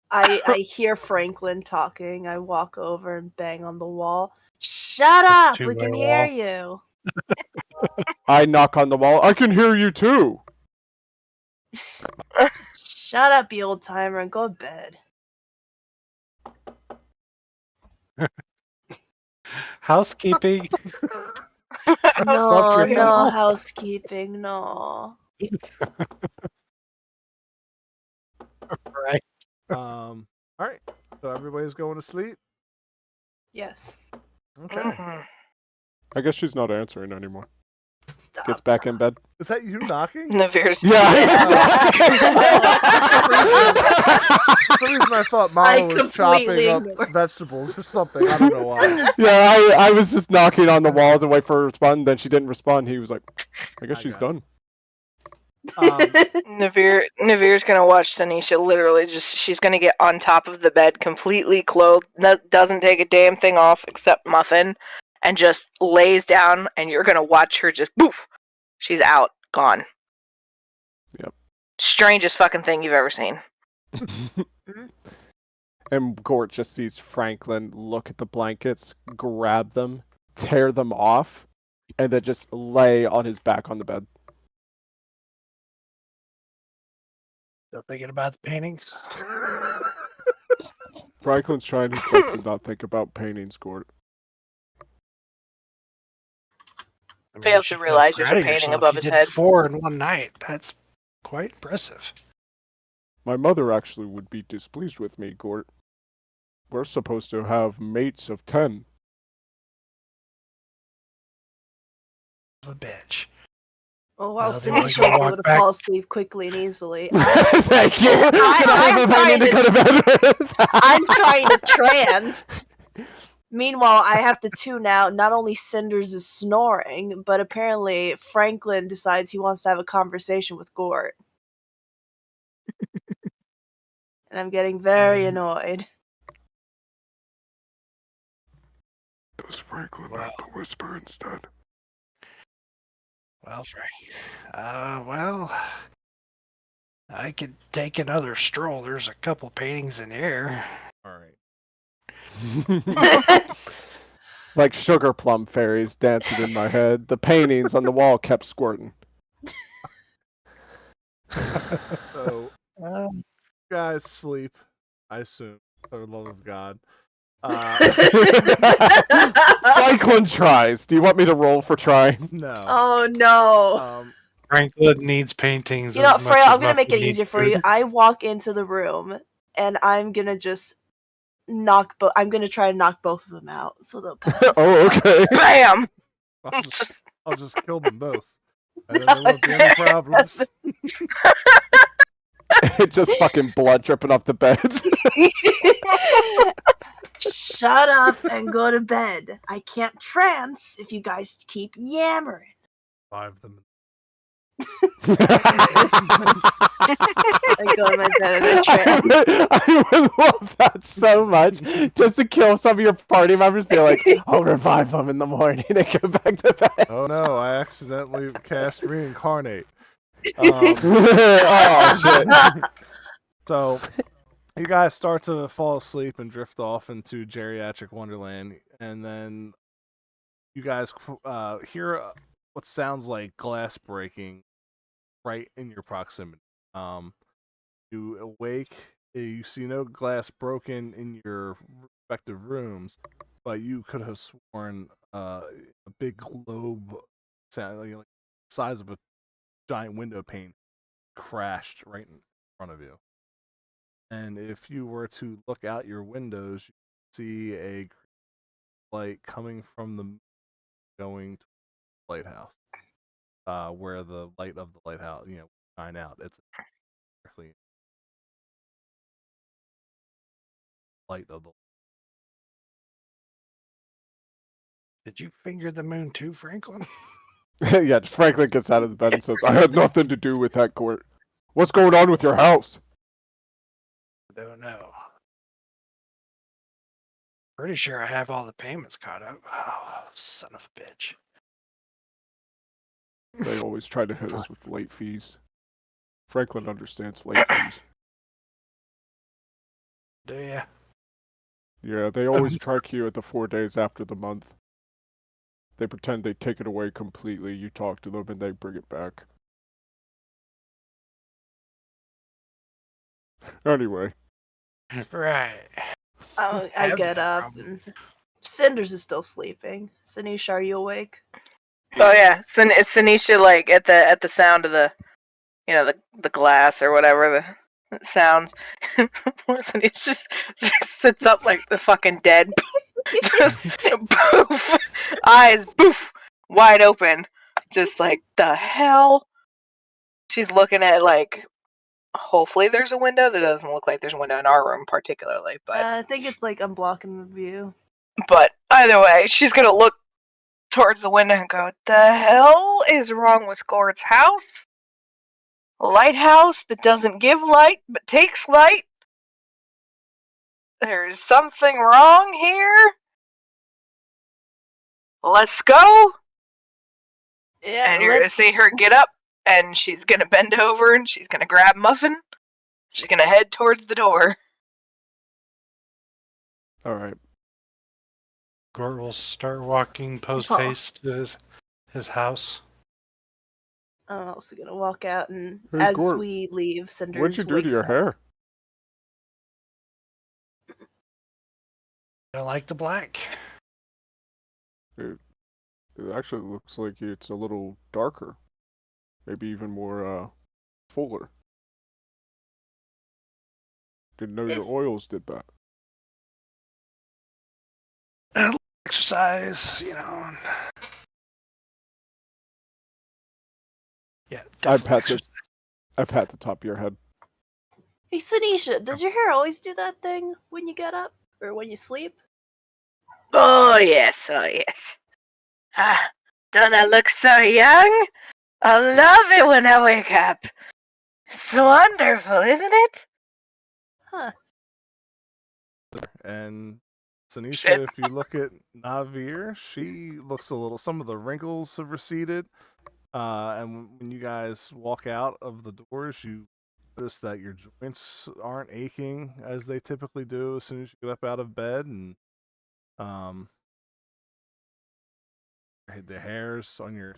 I hear Franklin talking. I walk over and bang on the wall. Shut up! We can hear you. I knock on the wall. I can hear you too. Shut up, you old timer, and go to bed. Housekeeping. No, your no mouth. housekeeping, no. Right. Alright. So everybody's going to sleep? Yes. Okay. I guess she's not answering anymore. Stop. Gets back in bed. Is that you knocking? Naveer's. For some reason I thought Mama was chopping completely up ignored. vegetables or something. I don't know why. Yeah, I was just knocking on the wall to wait for her to respond. Then she didn't respond. He was like, I guess I she's got done. Naveer's gonna watch Tanisha literally she's gonna get on top of the bed completely clothed, doesn't take a damn thing off except muffin, and just lays down, and you're gonna watch her just poof. She's out, gone. Yep. Strangest fucking thing you've ever seen. And Gort just sees Franklin look at the blankets, grab them, tear them off, and then just lay on his back on the bed. Still thinking about the paintings. Franklin's trying his best to not think about paintings, Gort. I mean, Fails you to should feel realize there's a proud of painting yourself. above You his did head. 4 in one night. That's quite impressive. My mother actually would be displeased with me, Gort. We're supposed to have mates of 10. A bitch. Oh wow, Well, they Cindy wanna should go be walk able to back. fall asleep quickly and easily. Thank you. I'm I need to go to bed with. I'm trying to trance. Meanwhile, I have to tune out not only Cinders is snoring, but apparently Franklin decides he wants to have a conversation with Gort. And I'm getting very annoyed. Does Franklin have to whisper instead? Well, Frank. Well, I could take another stroll. There's a couple paintings in here. Alright. Like sugar plum fairies dancing in my head. The paintings on the wall kept squirting. So, you guys sleep, I assume, for the love of God. Franklin tries. Do you want me to roll for trying? No. Oh no. Franklin needs paintings. You know, as much Freya, as I'm gonna make it Muffin easier needs for you. food. I walk into the room and I'm gonna just I'm gonna try and knock both of them out so they'll pass. Oh, okay. Bam! I'll just kill them both. And then there won't be any problems. Just fucking blood dripping off the bed. Shut up and go to bed. I can't trance if you guys keep yammering. 5 of them. I go to my bed and I trance. I would love that so much. Just to kill some of your party members, be like, I'll revive them in the morning and go back to bed. Oh no, I accidentally cast reincarnate. Oh, shit. So, you guys start to fall asleep and drift off into geriatric wonderland, and then you guys hear what sounds like glass breaking right in your proximity. You awake. You see no glass broken in your respective rooms, but you could have sworn a big globe, like size of a giant window pane, crashed right in front of you. And if you were to look out your windows, you see a light coming from the going to the lighthouse, where the light of the lighthouse, shine out. It's directly light of the. Did you finger the moon too, Franklin? Yeah, Franklin gets out of the bed and says, I had nothing to do with that, Court. What's going on with your house? I don't know. Pretty sure I have all the payments caught up. Oh, son of a bitch. They always try to hit us with late fees. Franklin understands late fees. Do ya? Yeah, they always track you at the 4 days after the month. They pretend they take it away completely. You talk to them and they bring it back. Anyway. Right. I Have get that up problem. and Cinders is still sleeping. Sinisha, are you awake? Oh yeah, Sinisha, like at the sound of the, the glass or whatever the sounds. Sinisha just sits up like the fucking dead, just poof, eyes poof, wide open, just like the hell. She's looking at like, hopefully there's a window. That doesn't look like there's a window in our room particularly, but I think it's like I'm blocking the view. but either way, she's gonna look towards the window and go, the hell is wrong with Gord's house? A lighthouse that doesn't give light but takes light? There's something wrong here? Let's go! Yeah, And you're gonna see her get up, and she's gonna bend over, and she's gonna grab Muffin. She's gonna head towards the door. Alright. Gort will start walking post haste to his house. I'm also gonna walk out, and Hey, as Gort, we leave, Cinders What'd you do to wakes your up. hair? I like the black. It actually looks like it's a little darker. Maybe even more, fuller. Didn't know your Is- oils did that. Exercise, Yeah, I definitely. pat the top of your head. Hey, Sinisha, does your hair always do that thing when you get up or when you sleep? Oh yes, oh yes. Ah, don't I look so young? I love it when I wake up. It's wonderful, isn't it? Huh. And Sanisha, Shit. if you look at Navir, she looks a little. Some of the wrinkles have receded, and when you guys walk out of the doors, you notice that your joints aren't aching as they typically do as soon as you get up out of bed, and the hairs on your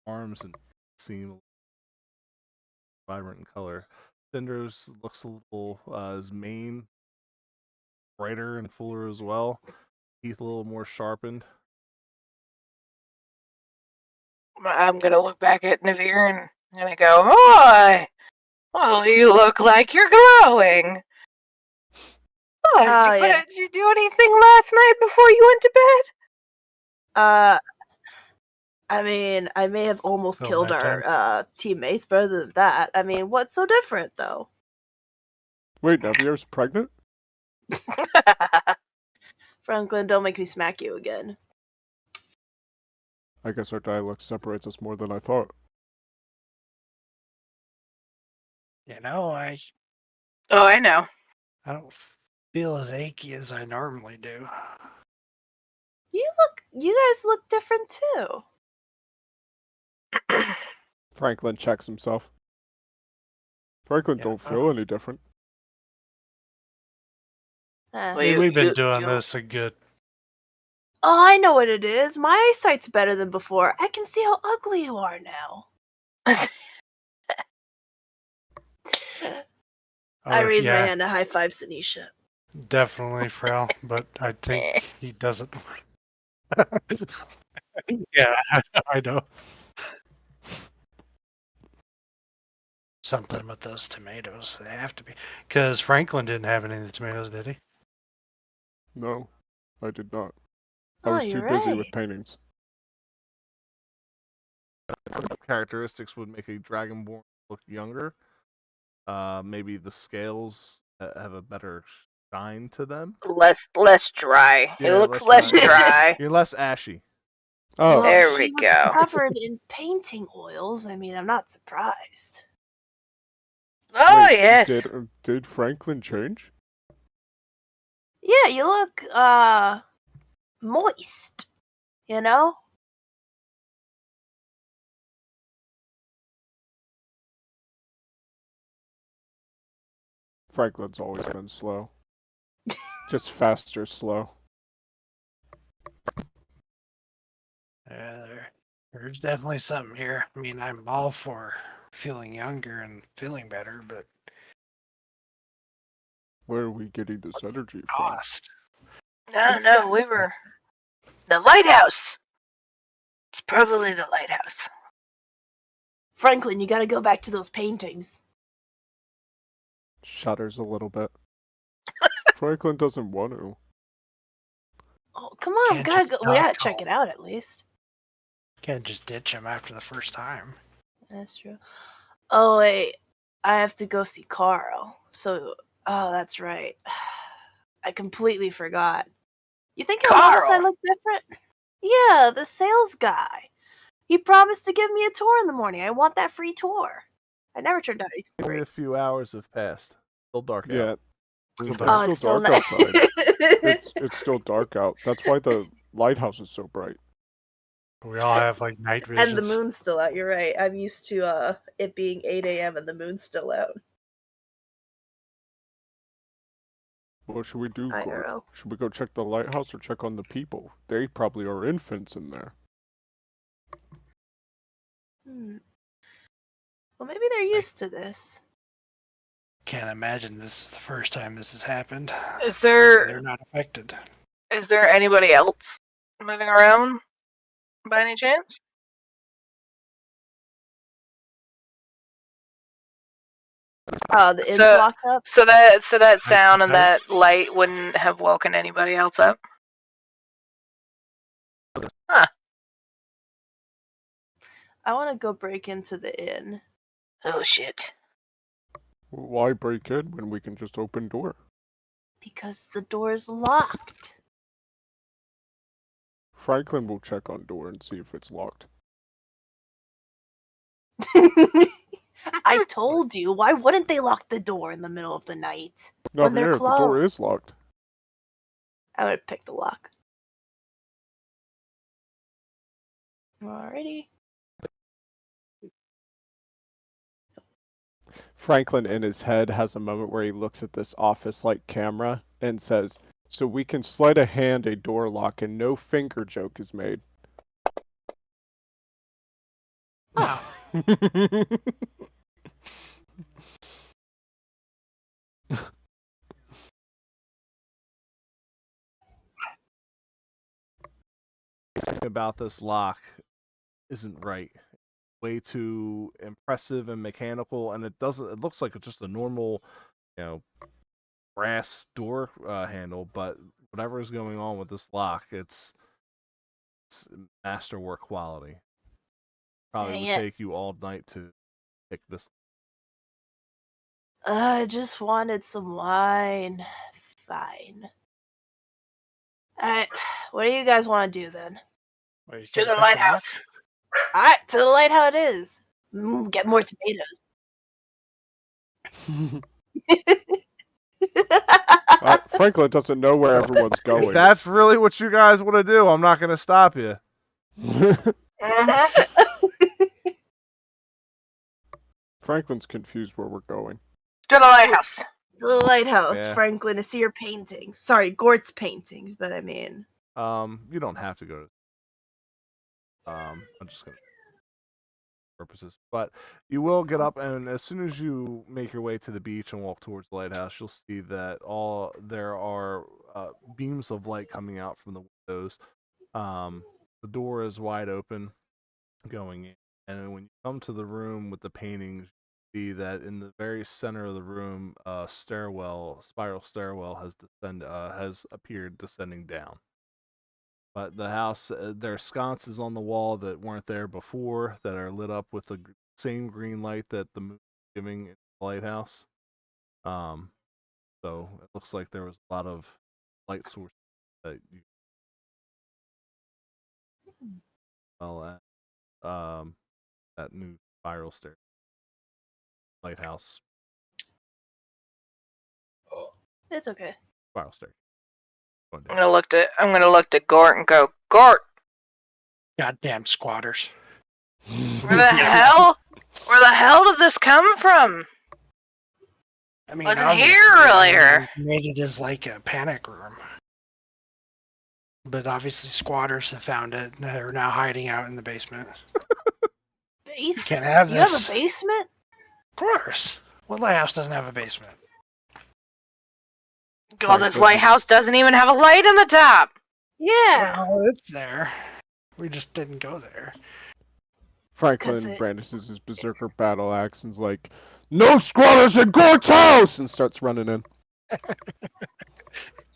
arms and seem vibrant in color. Cinders looks a little his mane brighter and fuller as well. Teeth a little more sharpened. I'm gonna look back at Navir and I'm gonna go, "Hi! Well, you look like you're glowing. Oh, did you do anything last night before you went to bed?" I mean, I may have almost Oh, killed nighttime. our teammates, but other than that, I mean, what's so different, though? Wait, Navia's pregnant? Franklin, don't make me smack you again. I guess our dialect separates us more than I thought. I Oh, I know. don't feel as achy as I normally do. You guys look different too. Franklin checks himself. Franklin Yeah, don't feel any different. Eh. Well, We've been doing this a good. Oh, I know what it is. My eyesight's better than before. I can see how ugly you are now. I raise my yeah, hand to high five Sinisha. definitely, Frel, but I think he doesn't. Yeah, I know. Something with those tomatoes. They have to be. Because Franklin didn't have any of the tomatoes, did he? No, I did not. I Oh, was too you're busy right. with paintings. Characteristics would make a dragonborn look younger. Maybe the scales have a better shine to them. Less dry. It Yeah, looks less less dry. dry. You're less ashy. Oh, Well, There he we was go. covered in painting oils. I mean, I'm not surprised. Oh wait, yes. did Franklin change? Yeah, you look moist. You know? Franklin's always been slow. Just faster slow. Yeah, there's definitely something here. I mean, I'm all for feeling younger and feeling better, but Where are we getting this energy from? cost. No, It's no, got- we were the lighthouse. It's probably the lighthouse. Franklin, you gotta go back to those paintings. Shudders a little bit. Franklin doesn't want to. Oh, come on, we Can't gotta just go. We gotta not check go. it out at least. Can't just ditch him after the first time. That's true. Oh wait, I have to go see Carl. So, oh, that's right. I completely forgot. You think he'll notice I Carl. look different? Yeah, the sales guy. He promised to give me a tour in the morning. I want that free tour. I never turned out anything Only free. a few hours have passed. Still dark Yeah, out. it's Oh, still it's still dark night. outside. It's still dark out. That's why the lighthouse is so bright. We all have like night visions. And the moon's still out. You're right. I'm used to it being 8 a.m. and the moon's still out. What should we do, Gort? IRL. Should we go check the lighthouse or check on the people? They probably are infants in there. Well, maybe they're used to this. Can't imagine this is the first time this has happened. Is They're there not affected. anybody else moving around by any chance? The inn's So- locked up. So that sound and okay. that light wouldn't have woken anybody else up. I want to go break into the inn. Oh shit. Why break in when we can just open door? Because the door's locked. Franklin will check on door and see if it's locked. I told you. Why wouldn't they lock the door in the middle of the night? No, When they're here, the door is closed. locked. I would pick the lock. Alrighty. Franklin in his head has a moment where he looks at this office-like camera and says, "So we can sleight of hand a door lock and no finger joke is made." Something about this lock isn't right. Way too impressive and mechanical, and it doesn't. It looks like it's just a normal, brass door handle. But whatever is going on with this lock, it's masterwork quality. Probably Dang would it. take you all night to pick this. I just wanted some wine. Fine. Alright, what do you guys want to do then? Well, you To can't the pick lighthouse. Alright, to the lighthouse it is. Get more tomatoes. Franklin doesn't know where everyone's going. If that's really what you guys want to do, I'm not going to stop you. Franklin's confused where we're going. To the lighthouse. To the lighthouse, Yeah. Franklin, to see your paintings. Sorry, Gort's paintings, but I mean. You don't have to go to. I'm just gonna. purposes. But you will get up, and as soon as you make your way to the beach and walk towards the lighthouse, you'll see that there are beams of light coming out from the windows. The door is wide open going in, and when you come to the room with the paintings, you see that in the very center of the room, a spiral stairwell has appeared descending down. But the house, there are sconces on the wall that weren't there before that are lit up with the same green light that the moon is giving in the lighthouse. So it looks like there was a lot of light sources that you well at that new spiral stair lighthouse It's okay. spiral stair. I'm gonna look to Gort and go, Gort, Goddamn squatters. where the hell? Where the hell did this come from? I mean, Wasn't here obviously, earlier. they made it as like a panic room. But obviously squatters have found it. They're now hiding out in the basement. Basement? Can't have You have this. a basement? Of course. What lighthouse doesn't have a basement? God, this lighthouse doesn't even have a light in the top. Yeah. Well, it's there. We just didn't go there. Franklin brandishes his berserker battle axe and's like, "No squatters in Gort's house!" and starts running in.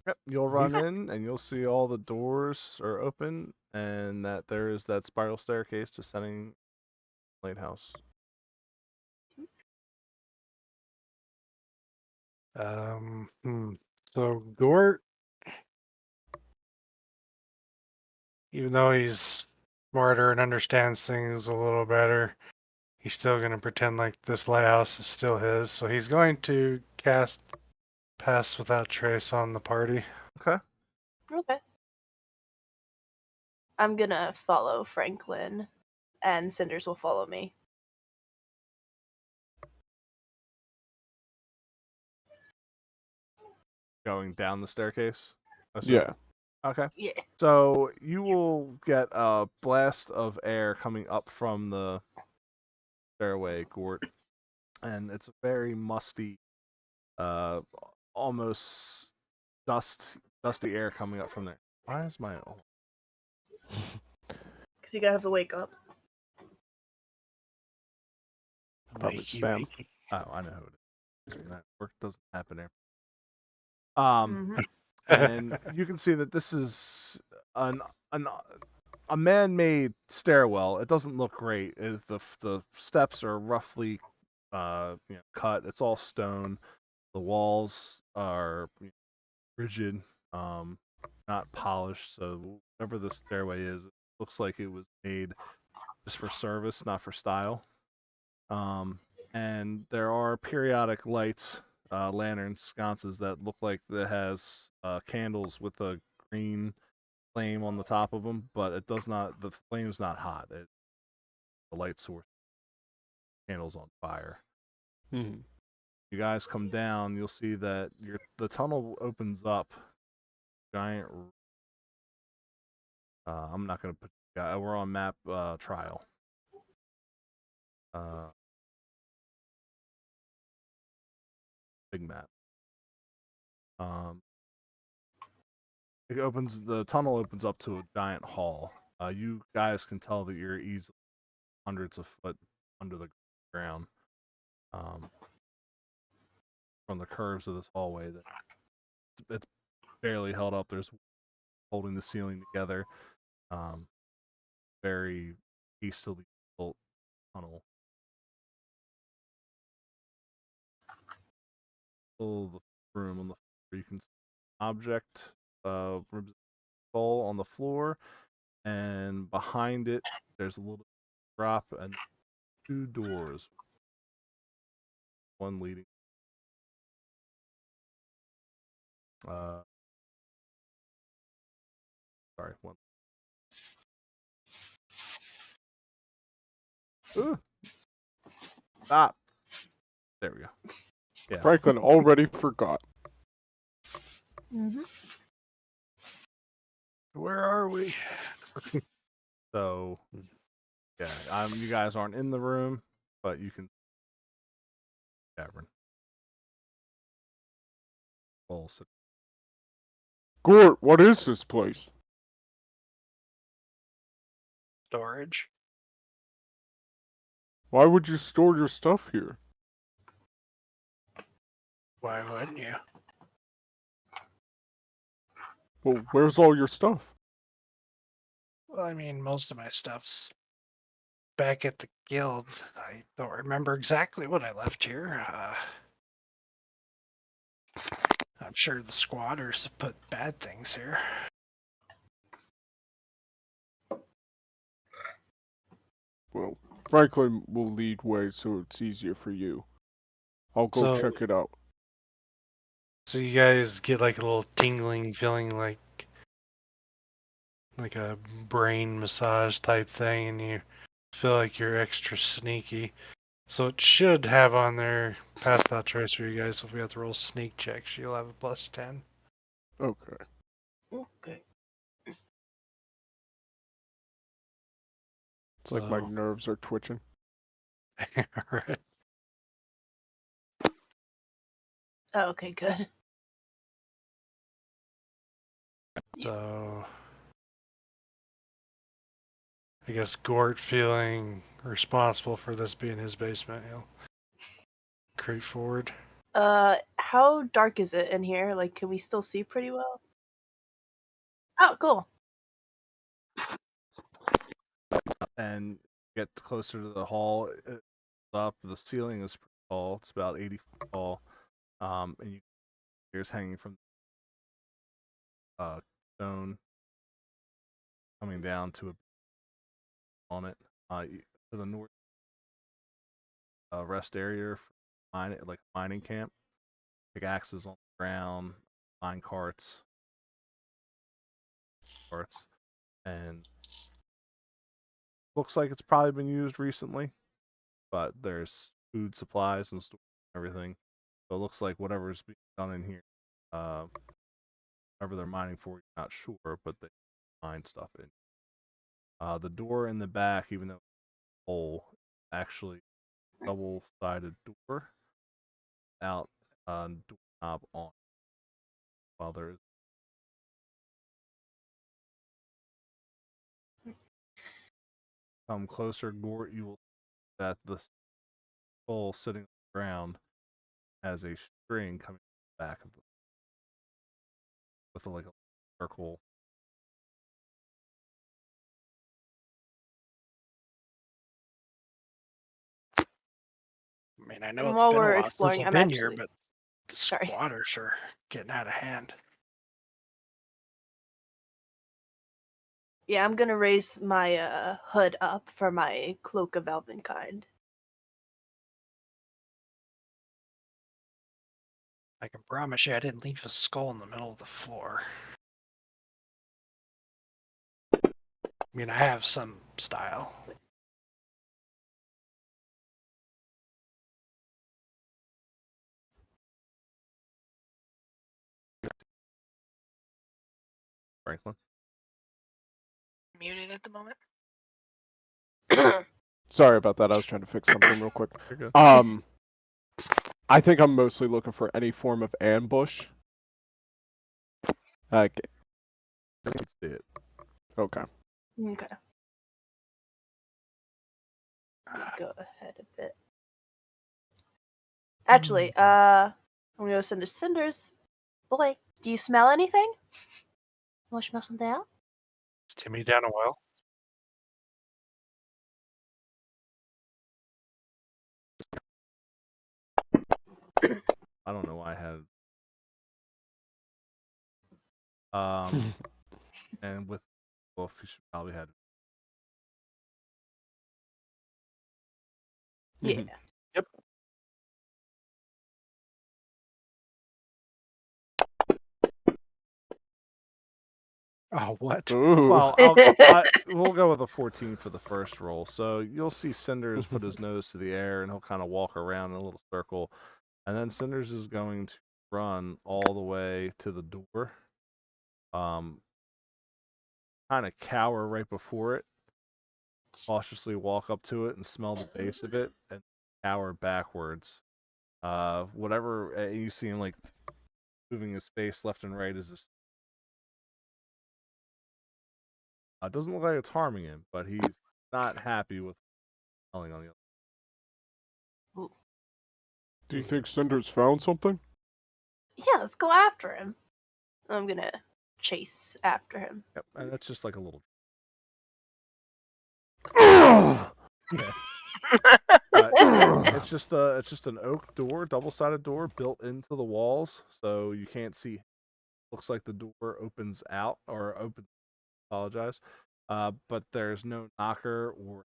Yep, you'll run in and you'll see all the doors are open and that there is that spiral staircase descending the lighthouse. So Gort, even though he's smarter and understands things a little better, he's still going to pretend like this lighthouse is still his. So he's going to cast Pass Without Trace on the party. Okay. Okay. I'm gonna follow Franklin, and Cinders will follow me. Going down the staircase? Yeah. Okay. Yeah. So you will get a blast of air coming up from the stairway, Gort, and it's a very musty, almost dusty air coming up from there. Why is my Because you gotta have to wake up. Probably spam. Oh, I know who it is. That work doesn't happen there. Mhm. And you can see that this is a man-made stairwell. It doesn't look great. The steps are roughly cut. It's all stone. The walls are rigid, not polished. So whatever the stairway is, it looks like it was made just for service, not for style. And there are periodic lights, lanterns, sconces that look like it has candles with a green flame on the top of them, but it does not. The flame's not hot. The light source, candles on fire. Hmm. You guys come down, you'll see that the tunnel opens up. Giant. I'm not gonna put. We're on map trial. Big map. The tunnel opens up to a giant hall. You guys can tell that you're easily hundreds of foot under the ground. From the curves of this hallway, that it's barely held up. There's holding the ceiling together. Very hastily built tunnel. The room on the floor, you can see an object skull on the floor, and behind it there's a little drop and 2 doors, one leading one. Ooh. Stop. There we go. Yeah. Franklin already forgot. Mhm. Where are we? So Yeah, you guys aren't in the room, but you can. Cavern. Gort, what is this place? Storage. Why would you store your stuff here? Why wouldn't you? Well, where's all your stuff? Well, I mean, most of my stuff's back at the guild. I don't remember exactly what I left here. I'm sure the squatters have put bad things here. Well, Franklin will lead way so it's easier for you. I'll go So- check it out. So you guys get like a little tingling feeling, like a brain massage type thing, and you feel like you're extra sneaky. So it should have on there pass that choice for you guys. So if we have to roll sneak checks, you'll have a +10. Okay. Okay. It's like my So- nerves are twitching. Right. Oh, okay, good. So I guess Gort, feeling responsible for this being his basement, he'll creep forward. How dark is it in here? Like, can we still see pretty well? Oh, cool. And get closer to the hall. It's up. The ceiling is pretty tall. It's about 80 feet tall. And you here's hanging from stone coming down to on it. To the north rest area for like mining camp. Pickaxes on the ground, mine carts, and looks like it's probably been used recently. But there's food supplies and stuff, everything. So it looks like whatever's being done in here, whatever they're mining for, you're not sure, but they mine stuff in. The door in the back, even though it's a hole, actually double-sided door out doorknob on. While there is come closer, Gort, you will see that the skull sitting on the ground has a string coming back of the with like a circle. I mean, I know And it's while been a we're while since exploring, I've I'm been here, actually- but the Sorry. squatters are getting out of hand. Yeah, I'm gonna raise my hood up for my cloak of elvenkind. I can promise you I didn't leave a skull in the middle of the floor. I mean, I have some style. Franklin. Muted at the moment. Sorry about that. I was trying to fix something real quick. You're good. I think I'm mostly looking for any form of ambush. Okay. Let's see it. Okay. Okay. Let me go ahead a bit. Actually, I'm gonna go send to Cinders. Boy, do you smell anything? Want to smell something else? Is Timmy down a well? I don't know why I had. And with Wolf, you should probably had. Yeah. Mhm. Yep. Oh, what? Ooh. Well, we'll go with a 14 for the first roll. So you'll see Cinders put his nose to the air, and he'll kind of walk around in a little circle, and then Cinders is going to run all the way to the door. Kind of cower right before it, cautiously walk up to it and smell the base of it and cower backwards. Whatever you see him like moving his face left and right as if it doesn't look like it's harming him, but he's not happy with smelling on the other. Do you think Cinder's found something? Yeah, let's go after him. I'm gonna chase after him. Yep, and that's just like a little. It's just an oak door, double-sided door built into the walls, so you can't see. Looks like the door opens out or open. Apologize, but there's no knocker or.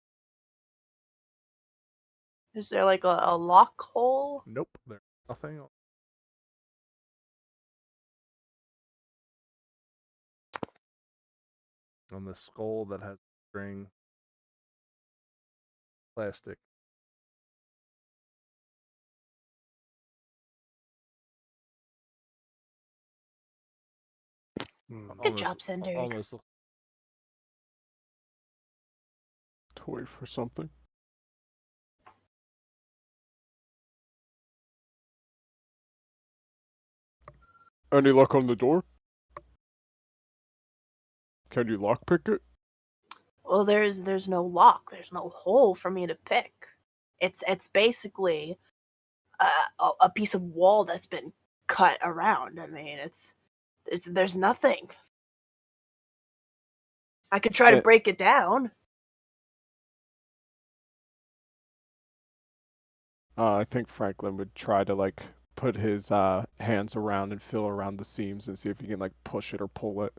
Is there like a lock hole? Nope, there's nothing. On the skull that has string, plastic. Good job, Cinders. Almost. Toy for something. Any luck on the door? Can you lockpick it? Well, there's no lock. There's no hole for me to pick. It's basically a piece of wall that's been cut around. I mean, there's nothing. I could try to break it down. I think Franklin would try to like put his hands around and feel around the seams and see if he can like push it or pull it.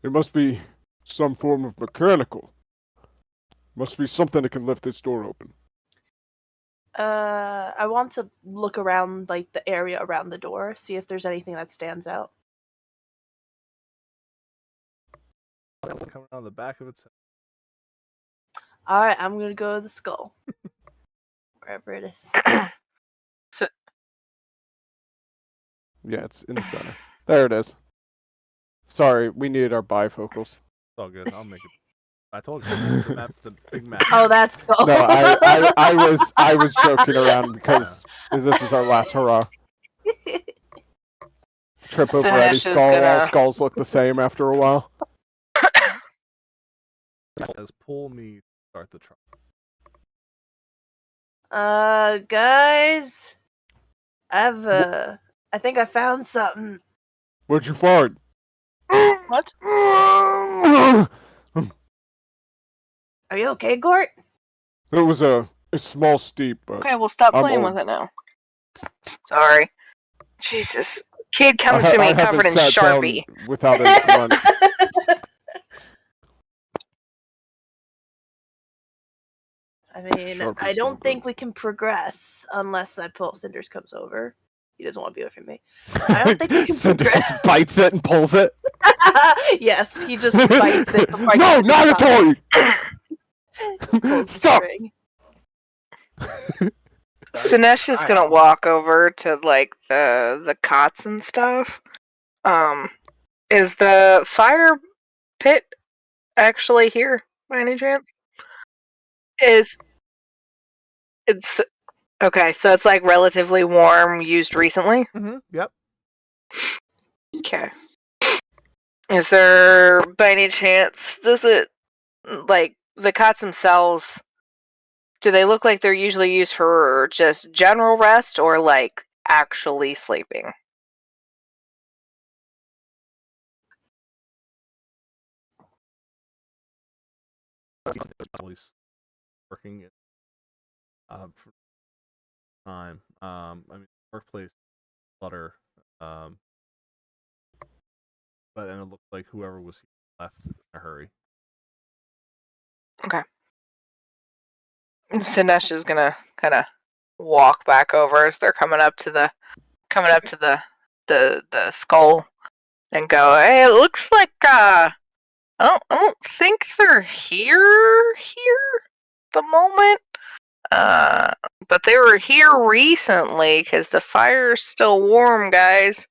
It must be some form of mechanical. Must be something that can lift this door open. I want to look around like the area around the door, see if there's anything that stands out. Coming on the back of its head. Alright, I'm gonna go to the skull. Wherever it is. Yeah, it's in the center. There it is. Sorry, we needed our bifocals. It's all good. I'll make it. I told you the map, the big map. Oh, that's skull. No, I was joking around because this is our last hurrah. Trip over any Sinesh is skull. All gonna- skulls look the same after a while. As pull me start the truck. Guys, I think I found something. What'd you find? What? Are you okay, Gort? It was a small steep, but Okay, well, stop I'm playing old. with it now. Sorry. Jesus. Kid comes to I me haven't covered in sat down Sharpie. without any grunt. I mean, Sharpie's I no don't think good. we can progress unless that pull Cinders comes over. He doesn't want to be away from me. I don't think we can Cinder progress. just bites it and pulls it. Yes, he just bites it. before I No, can not a stop. toy! Pulls the Stop! string. Sinesh is gonna walk over to like the cots and stuff. Is the fire pit actually here by any chance? It's okay, so it's like relatively warm, used recently. Mm-hmm. Yep. Okay. Is there by any chance does it like the cots themselves? Do they look like they're usually used for just general rest or like actually sleeping? Always working for time. I mean, workplace clutter. But then it looked like whoever was here left in a hurry. Sinesh is gonna kind of walk back over as they're coming up to the skull and go, "Hey, it looks like I don't think they're here at the moment. But they were here recently because the fire's still warm, guys.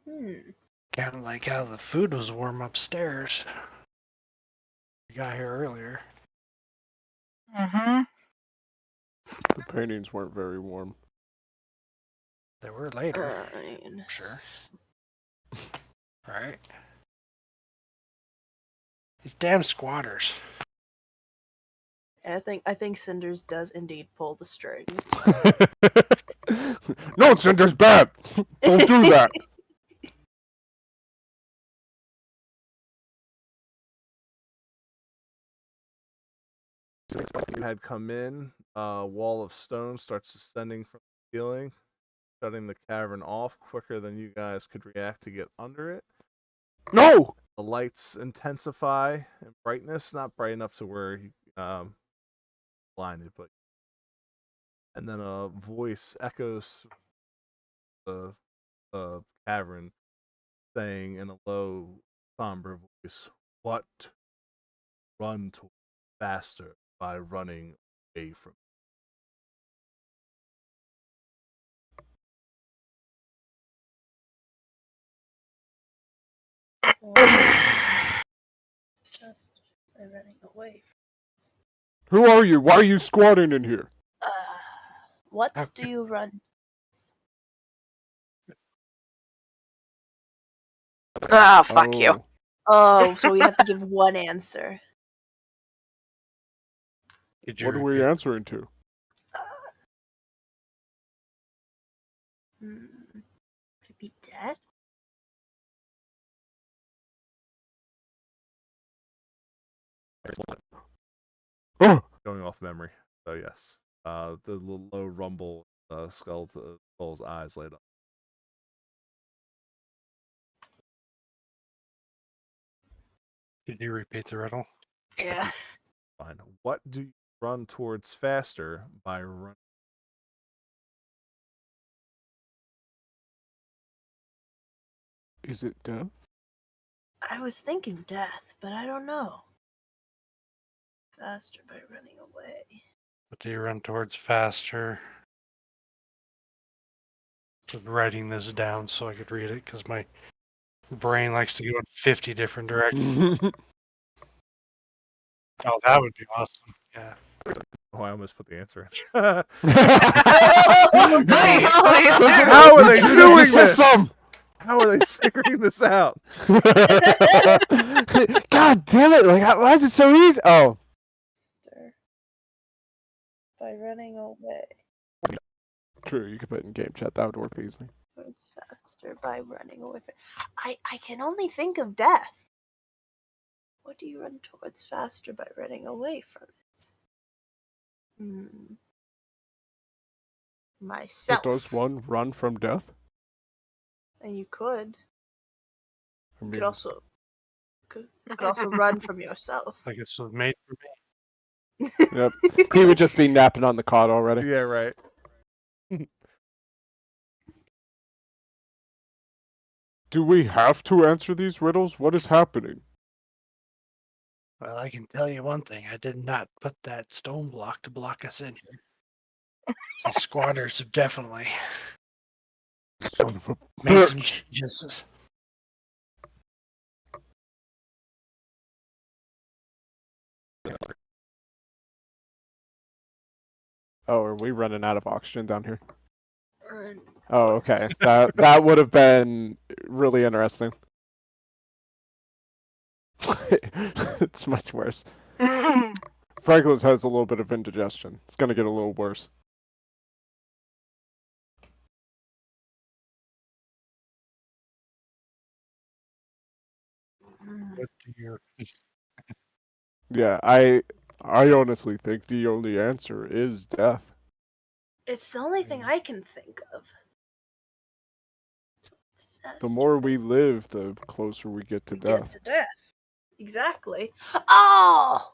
Kind of like how the food was warm upstairs. We got here earlier. Mm-hmm. The paintings weren't very warm. They were later. Fine. Sure. Right. These damn squatters. I think Cinders does indeed pull the string. No, Cinder's bad. Don't do that. You had come in, a wall of stone starts descending from the ceiling, shutting the cavern off quicker than you guys could react to get under it. No. The lights intensify in brightness, not bright enough to where you blinded, but and then a voice echoes the cavern, saying in a low, somber voice, "What? Run faster by running away from." Just by running away. Who are you? Why are you squatting in here? What do you run? Ah, fuck you. Oh, so we have to give one answer. Could you What are we repeat? answering to? Could it be death? Oh, Going off memory, so yes. The little low rumble, skull's eyes light up. Could you repeat the riddle? Yeah. Fine. What do you run towards faster by running? is it death? I was thinking death, but I don't know. Faster by running away. What do you run towards faster? Just writing this down so I could read it because my brain likes to go in 50 different directions. Oh, that would be awesome. Yeah. Oh, I almost put the answer in. Please, please do. How are they doing Just this? some. How are they figuring this out? God damn it! Like, why is it so easy? Oh, Faster by running away. true. You could put it in game chat. That would work easily. It's faster by running away. I can only think of death. What do you run towards faster by running away from it? Myself. But does one run from death? And you could. I You mean, could also run from yourself. Like it's made for me. yep. He would just be napping on the cot already. Yeah, right. Do we have to answer these riddles? What is happening? Well, I can tell you one thing. I did not put that stone block to block us in here. The squatters have definitely Son of a made some bitch. changes. Oh, are we running out of oxygen down here? Run Oh, okay. That would have been really interesting. It's much worse. Franklin's has a little bit of indigestion. It's gonna get a little worse. What do you... Yeah, I honestly think the only answer is death. It's the only thing I can think of. The more we live, the closer we get to we death. get to death. Exactly. Oh!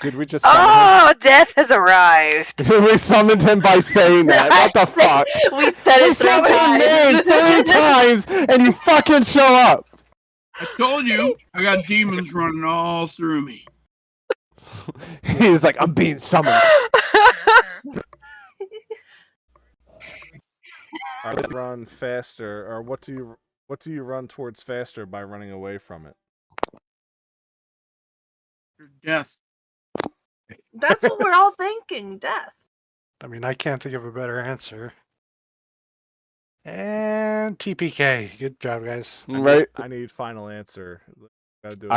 Did we just summon him? Oh, death has arrived. We summoned him by saying that. What the fuck? We said We it said your name 3 times and you fucking show up. I told you, I got demons running all through me. He's like, I'm being summoned. Run faster, or what do you run towards faster by running away from it? Your death. That's what we're all thinking. Death. I mean, I can't think of a better answer. And TPK. Good job, guys. Right? I need final answer. Gotta do it.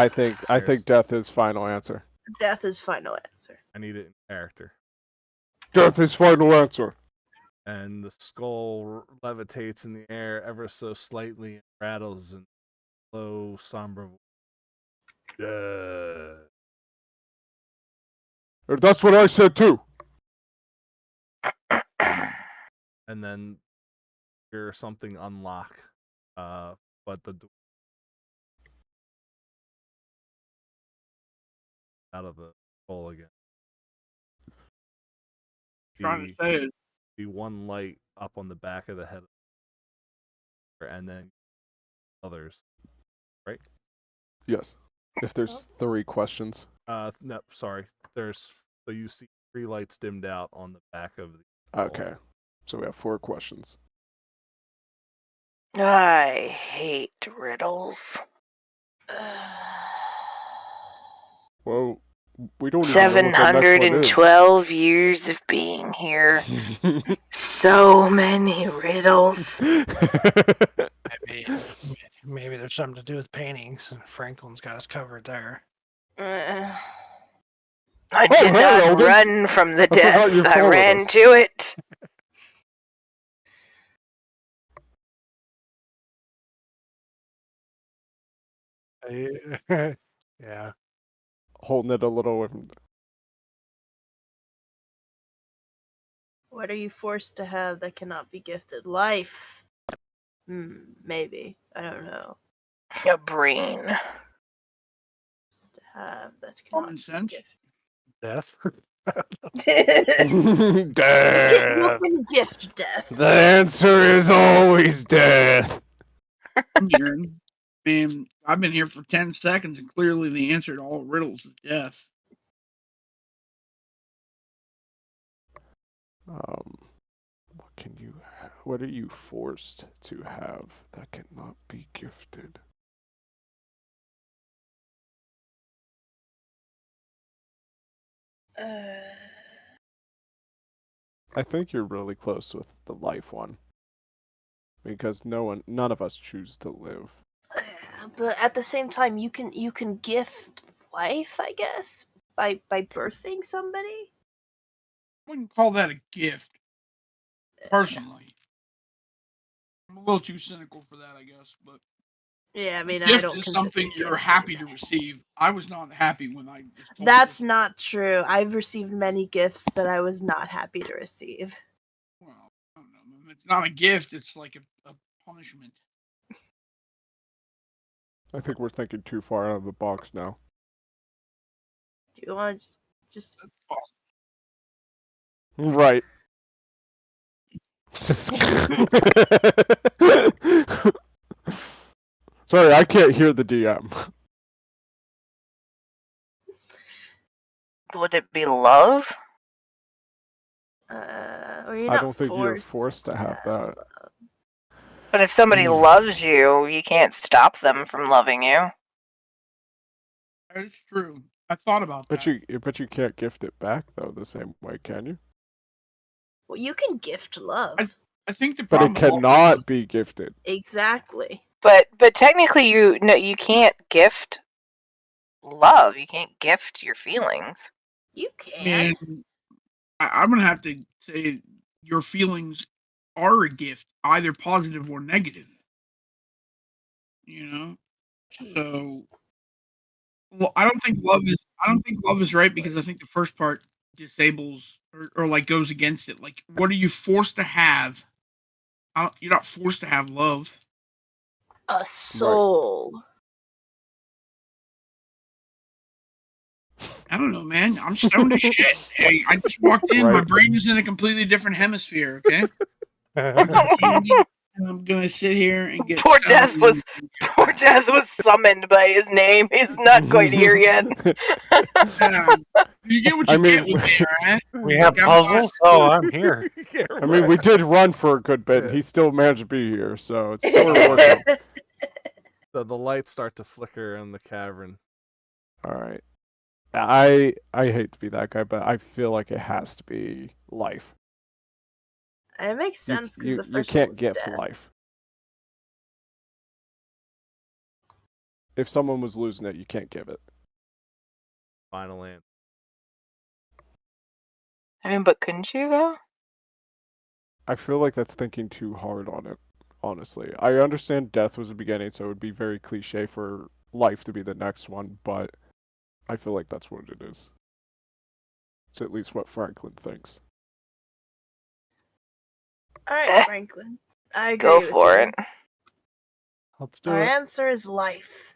I think death is final answer. Death is final answer. I need it in character. Death is final answer. And the skull levitates in the air ever so slightly and rattles in low, somber. That's what I said too. And then hear something unlock, but the door out of the hole again. Trying to say it. The one light up on the back of the head, and then others. Right? Yes. If there's 3 questions. No, sorry. So you see 3 lights dimmed out on the back of the. Okay. So we have 4 questions. I hate riddles. Well, we don't even know what the next one is. 712 years of being here. So many riddles. Maybe there's something to do with paintings, and Franklin's got us covered there. I did not Elden. run from the forgot death. you I followed ran us. to it. Yeah. Holding it a little. What are you forced to have that cannot be gifted? Life. Maybe. I don't know. A brain. Forced to have that cannot Common be sense. Death. gifted. You Death. can gift death. The answer is always death. I'm hearing. Man, I've been here for 10 seconds, and clearly the answer to all riddles is death. What can you? What are you forced to have that cannot be gifted? I think you're really close with the life one. Because none of us choose to live. But at the same time, you can gift life, I guess, by birthing somebody. I wouldn't call that a gift, personally. I'm a little too cynical for that, I guess. But Yeah, I mean, I gift don't is consider something gift you're to happy be to that. receive. I was not happy when I was told That's this. not true. I've received many gifts that I was not happy to receive. Well, I don't know. It's not a gift. It's like a punishment. I think we're thinking too far out of the box now. Do you want to just? Right. Sorry, I can't hear the DM. Would it be love? Well, you're I not don't think you're forced to have that. But if somebody loves you, you can't stop them from loving you. That's true. I thought about that. But you can't gift it back though the same way, can you? Well, you can gift love. I think the But problem it with all cannot be gifted. Exactly. But technically, you can't gift love. You can't gift your feelings. You can. And I'm gonna have to say your feelings are a gift, either positive or negative. You know, so well, I don't think love is right because I think the first part disables or like goes against it. Like, what are you forced to have? You're not forced to have love. A soul. I don't know, man. I'm stoned as shit. Hey, I just walked in. My Right. brain is in a completely different hemisphere. Okay. I And I'm gonna sit here and get Poor Death was summoned by his name. He's not quite here yet. Yeah. You get what you I mean, get with me, alright? We have Like, I'm puzzles? Oh, I'm here. Yeah, I mean, we right. did run for a good bit, and he still managed to be here, so it's still working. So the lights start to flicker in the cavern. All right. I hate to be that guy, but I feel like it has to be life. It makes sense because You the first can't one was gift death. life. If someone was losing it, you can't give it. Final answer. I mean, but couldn't you though? I feel like that's thinking too hard on it, honestly. I understand death was the beginning, so it would be very cliche for life to be the next one, but I feel like that's what it is. It's at least what Franklin thinks. All right, Franklin. I agree Go with for you. it. Let's do Our it. answer is life.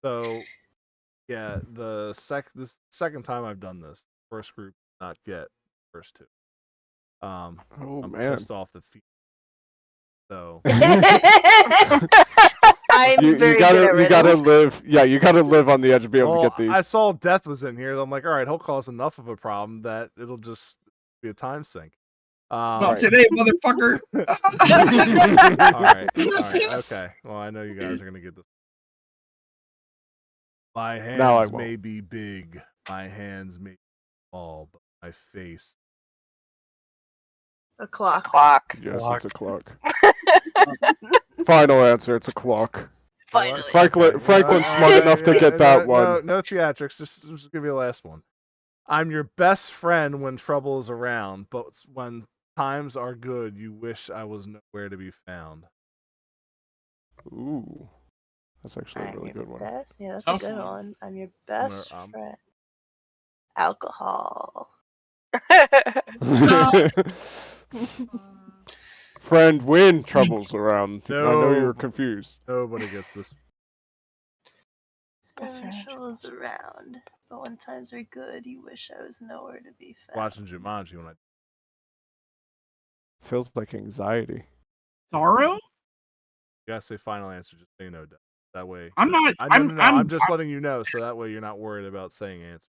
So, yeah, the second time I've done this, first group did not get first two. Oh I'm man. pissed off the feet. So I'm You very gotta good at you gotta riddles. live. Yeah, you gotta live on the edge to be able to get these. I saw Death was in here. I'm like, all right, he'll cause enough of a problem that it'll just be a time sink. Not Right. today, motherfucker. All right, okay. Well, I know you guys are gonna get this. My Now I hands won't. may be big, my hands may be small, but my face. A It's a clock. clock. Yes, Clock. it's a clock. Final answer, it's a clock. Finally. Franklin's smart enough to get that one. No theatrics. Just give you the last one. I'm your best friend when trouble is around, but when times are good, you wish I was nowhere to be found. Ooh, that's actually a I'm really your good one. best. Yeah, that's Tough a good one. one. I'm your best I'm- friend. Alcohol. Friend, when trouble's around. I know you No. were confused. Nobody gets this. Specials around, but when times are good, you wish I was nowhere to be found. Watching Jumanji when I Feels like anxiety. Sorrow? you gotta say final answer, just so you know. That way, I'm not. I'm just letting you know, so that way you're not worried about saying answer.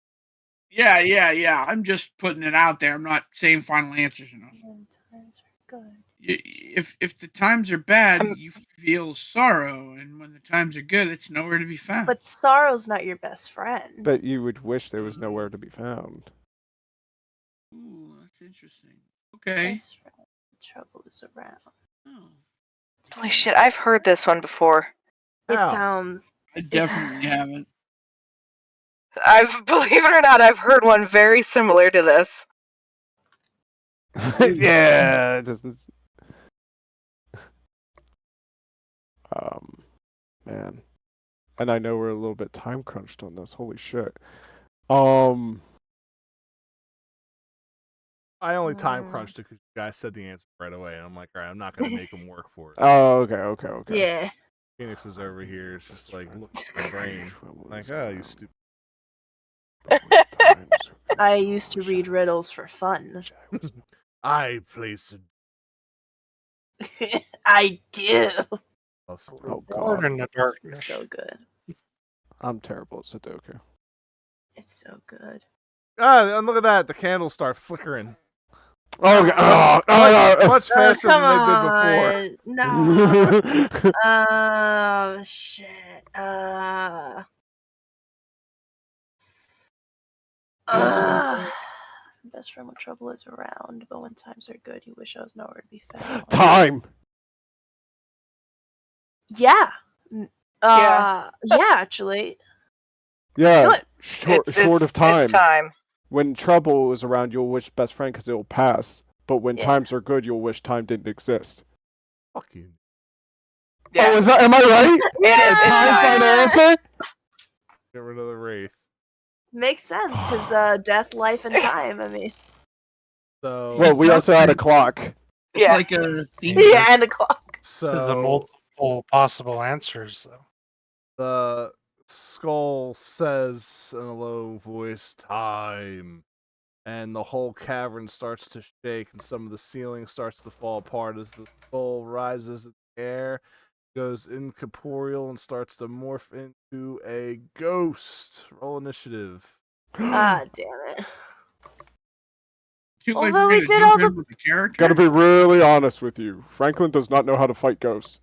Yeah. I'm just putting it out there. I'm not saying final answers enough. When times are good. If the times are bad, I'm- you feel sorrow, and when the times are good, it's nowhere to be found. But sorrow's not your best friend. But you would wish there was nowhere to be found. Ooh, that's interesting. Okay. Best friend. Trouble is around. Oh, Holy shit, I've heard this one before. It How? sounds. I definitely haven't. Believe it or not, I've heard one very similar to this. Yeah, this is. Man, and I know we're a little bit time crunched on this. Holy shit. I only time crunched it because you guys said the answer right away, and I'm like, all right, I'm not gonna make them work for it. Oh, okay. Yeah. Phoenix is over here. It's just like look at my brain, like, oh, you stupid. I used to read riddles for fun. I place I do. a Oh Born god, in the darkness. It's so good. I'm terrible at Sudoku. It's so good. and look at that. The candles start flickering. Oh god! Much faster come than they did before. on. No. Oh shit. Best friend when trouble is around, but when times are good, you wish I was nowhere to be found. Time. Yeah. Yeah. Yeah, actually. Do Yeah. it. Short of time. It's time. When trouble is around, you'll wish best friend because it will pass. But when Yeah. times are good, you'll wish time didn't exist. Fuck you. Yeah. Oh, am I right? It is Time time. final answer? Get rid of the wraith. Makes sense, because death, life, and time, I mean. So Well, we also had a clock. It's Yeah. like a theme. Yeah, and a clock. To the multiple possible answers, though. the skull says in a low voice, "Time," and the whole cavern starts to shake, and some of the ceiling starts to fall apart as the skull rises in the air, goes incorporeal, and starts to morph into a ghost. Roll initiative. Ah, damn it. Too late Although for me we to did jump all in the- with the character. Gotta be really honest with you. Franklin does not know how to fight ghosts.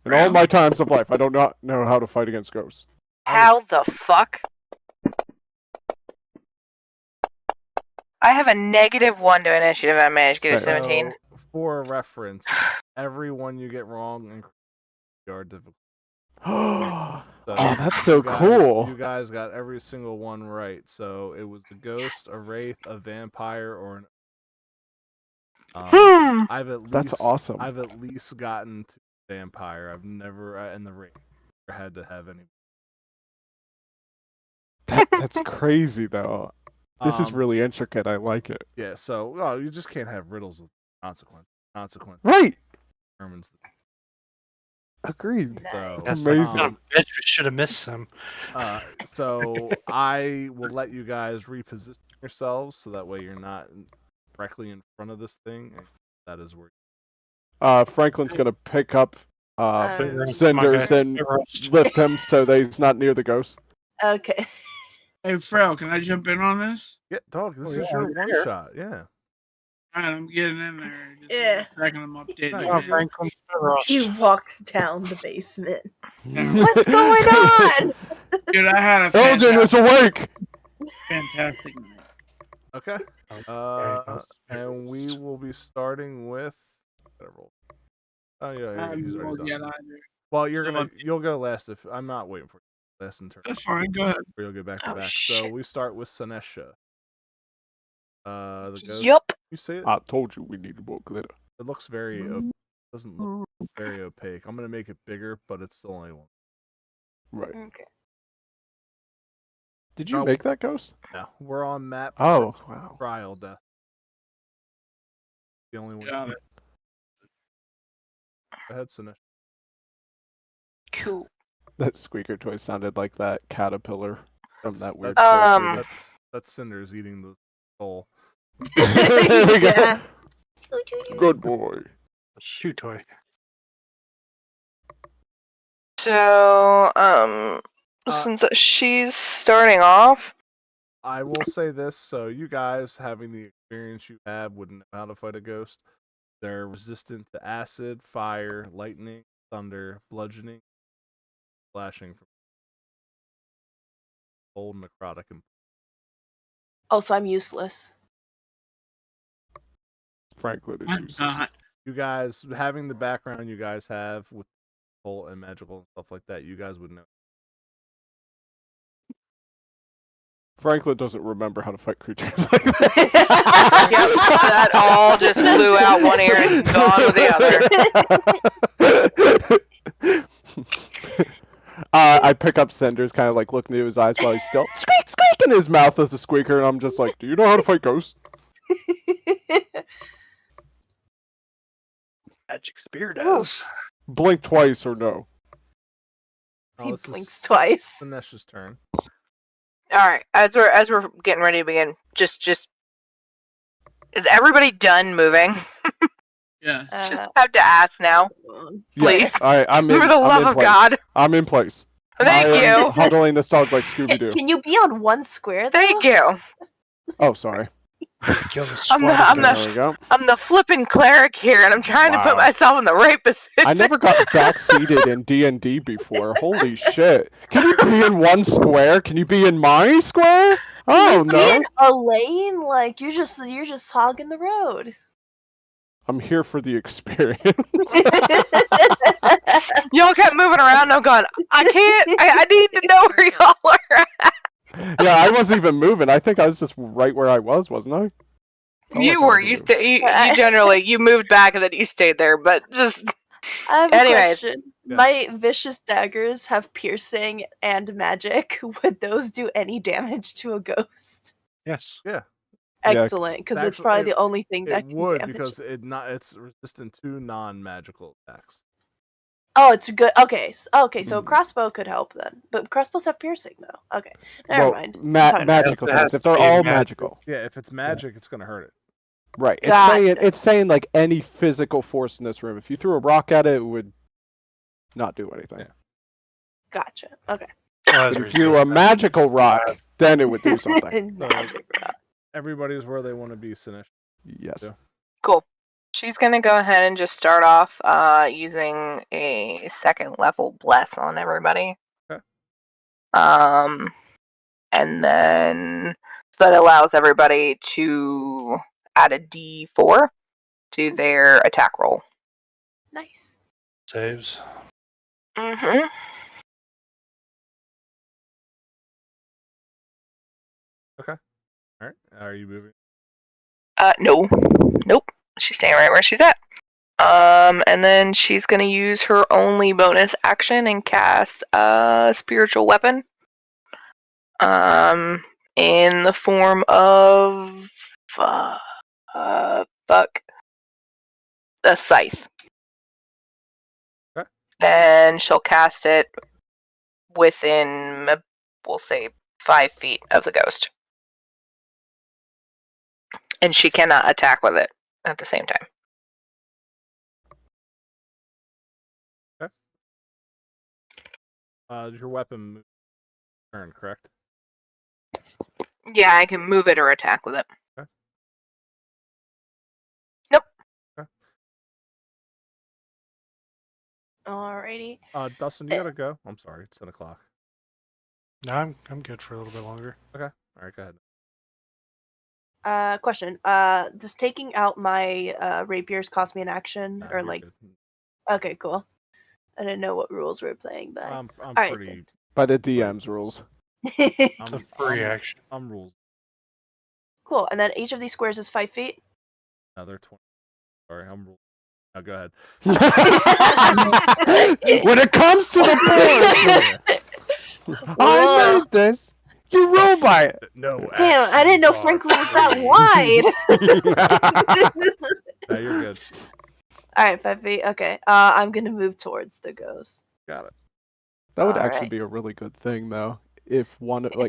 In all Really? my times of life, I do not know how to fight against ghosts. How the fuck? I have a -1 to initiative. I managed to get a Same. 17. So, for reference, every one you get wrong and are difficult. Oh, So that's so you guys, cool. You guys got every single one right. So it was a ghost, a wraith, a vampire, or an. I've at least That's awesome. I've at least gotten to vampire. I've never in the wraith never had to have any. That's crazy though. This is really intricate. I like it. Yeah. So well, you just can't have riddles with consequence. Consequence Right. determines the. Agreed. So, That's Like, amazing. son of a bitch, we should have missed some. So I will let you guys reposition yourselves so that way you're not directly in front of this thing. And that is where. Franklin's gonna pick up Um, Cinders and lift him so that he's not near the ghost. Okay. Hey, Frel, can I jump in on this? Yeah, dog. This Oh, is yeah, your you're one here. shot. Yeah. Alright, I'm getting in there. Just Yeah. Tracking them updating. Nice. Oh, Franklin He walks down the basement. Yeah. What's going on? Dude, I had a Elgin is awake. fantastic night. Okay. Okay. And we will be starting with. Gotta roll. Oh yeah, he's Well, already yeah, done. I do. Well, you're So gonna I'm- you'll go last if I'm not waiting for you. Last in turn. That's fine. Go ahead. Or you'll go back to Oh, back. So shit. we start with Sinesha. The ghost. Yup. You see it? I told you we need more glitter. It looks very. Doesn't look very opaque. I'm gonna make it bigger, but it's still only one. Right. Okay. Did you Oh. make that ghost? No, we're on map. Oh, wow. Trial death. The only one. Got it. Go ahead, Sinesha. Cool. That squeaker toy sounded like that caterpillar from that weird. That's Cinders eating the soul. There we go. Yeah. Good boy. Shoe toy. So, since she's starting off, I will say this: so you guys, having the experience you have, wouldn't know how to fight a ghost. They're resistant to acid, fire, lightning, thunder, bludgeoning, flashing from cold, necrotic, and Oh, so I'm useless. Franklin is I'm useless. not. you guys having the background you guys have with occult and magical and stuff like that, you guys would know. Franklin doesn't remember how to fight creatures like Yep, that. that all just flew out one ear and gone with the other. I pick up Cinders, kind of like looking into his eyes while he's still squeak squeak in his mouth as a squeaker, and I'm just like, "Do you know how to fight ghosts?" Magic spear does. Blink twice or no. He this is blinks twice. Sinesha's turn. All right, as we're getting ready to begin, just is everybody done moving? Yeah. Just have to ask now, please. All right, I'm in. For the I'm love in of place. God, I'm in place. thank I am you, huddling this dog like Scooby Doo. Can you be on one square? Though? thank you. Oh, sorry. Kill the I'm squad. not- There we go. I'm the flipping cleric here, and I'm trying to put Wow. myself in the right position. I never got backseated in D&D before. Holy shit! Can you be in one square? Can you be in my square? Oh Be no! in a lane, like you're just hogging the road. I'm here for the experience. Y'all kept moving around. I'm going. I can't. I need to know where y'all are at. Yeah, I wasn't even moving. I think I was just right where I was, wasn't I? Felt You like I were. wasn't You generally you moved back and then you stayed there, but just I have Anyways. a question. Yeah. My vicious daggers have piercing and magic. Would those do any damage to a ghost? Yes. Yeah. Excellent, because it's Actually, probably it- the only thing that It can would damage. because it's resistant to non-magical attacks. Oh, it's good. Okay, okay. So Mm. crossbow could help then, but crossbows have piercing though. Okay, never Well, mind. I'm talking about- magical It has things. If to they're be all magic. magical, Yeah, if it's magic, it's gonna hurt it. right? Gotcha. It's saying like any physical force in this room. If you threw a rock at it, it would not do anything. Yeah. Gotcha. Okay. Well, But if you threw a magical rock, then it would do something. Magic rock. Everybody's where they want to be, Sinesh. Yes. Yeah. Cool. She's gonna go ahead and just start off using a second level bless on everybody. Okay. And then so that allows everybody to add a D4 to their attack roll. Nice. Saves. Mm-hmm. All right. Are you moving? No. Nope. She's staying right where she's at. And then she's gonna use her only bonus action and cast a spiritual weapon. In the form of a scythe. Okay. And she'll cast it within, we'll say, 5 feet of the ghost. And she cannot attack with it at the same time. Your weapon move turn, correct? Yeah, I can move it or attack with it. Okay. Nope. Okay. Alrighty. Dustin, you gotta go. I'm sorry, it's 10 o'clock. No, I'm good for a little bit longer. Okay. All right, go ahead. Question. Does taking out my rapiers cost me an action Nah, or you're like? good. Okay, cool. I didn't know what rules we were playing by. I'm Alright, pretty. By the DM's rules. It's a free I'm, action. I'm rules. Cool. And then each of these squares is 5 feet. Another 20. Sorry, I'm rules. Now go ahead. When it comes to the board, I made this. You roll by it. No. Damn, I didn't know actions are Franklin was that free. wide. No, you're good. Alright, 5 feet. Okay. I'm gonna move towards the ghost. Got it. That would actually Alright. be a really good thing, though. If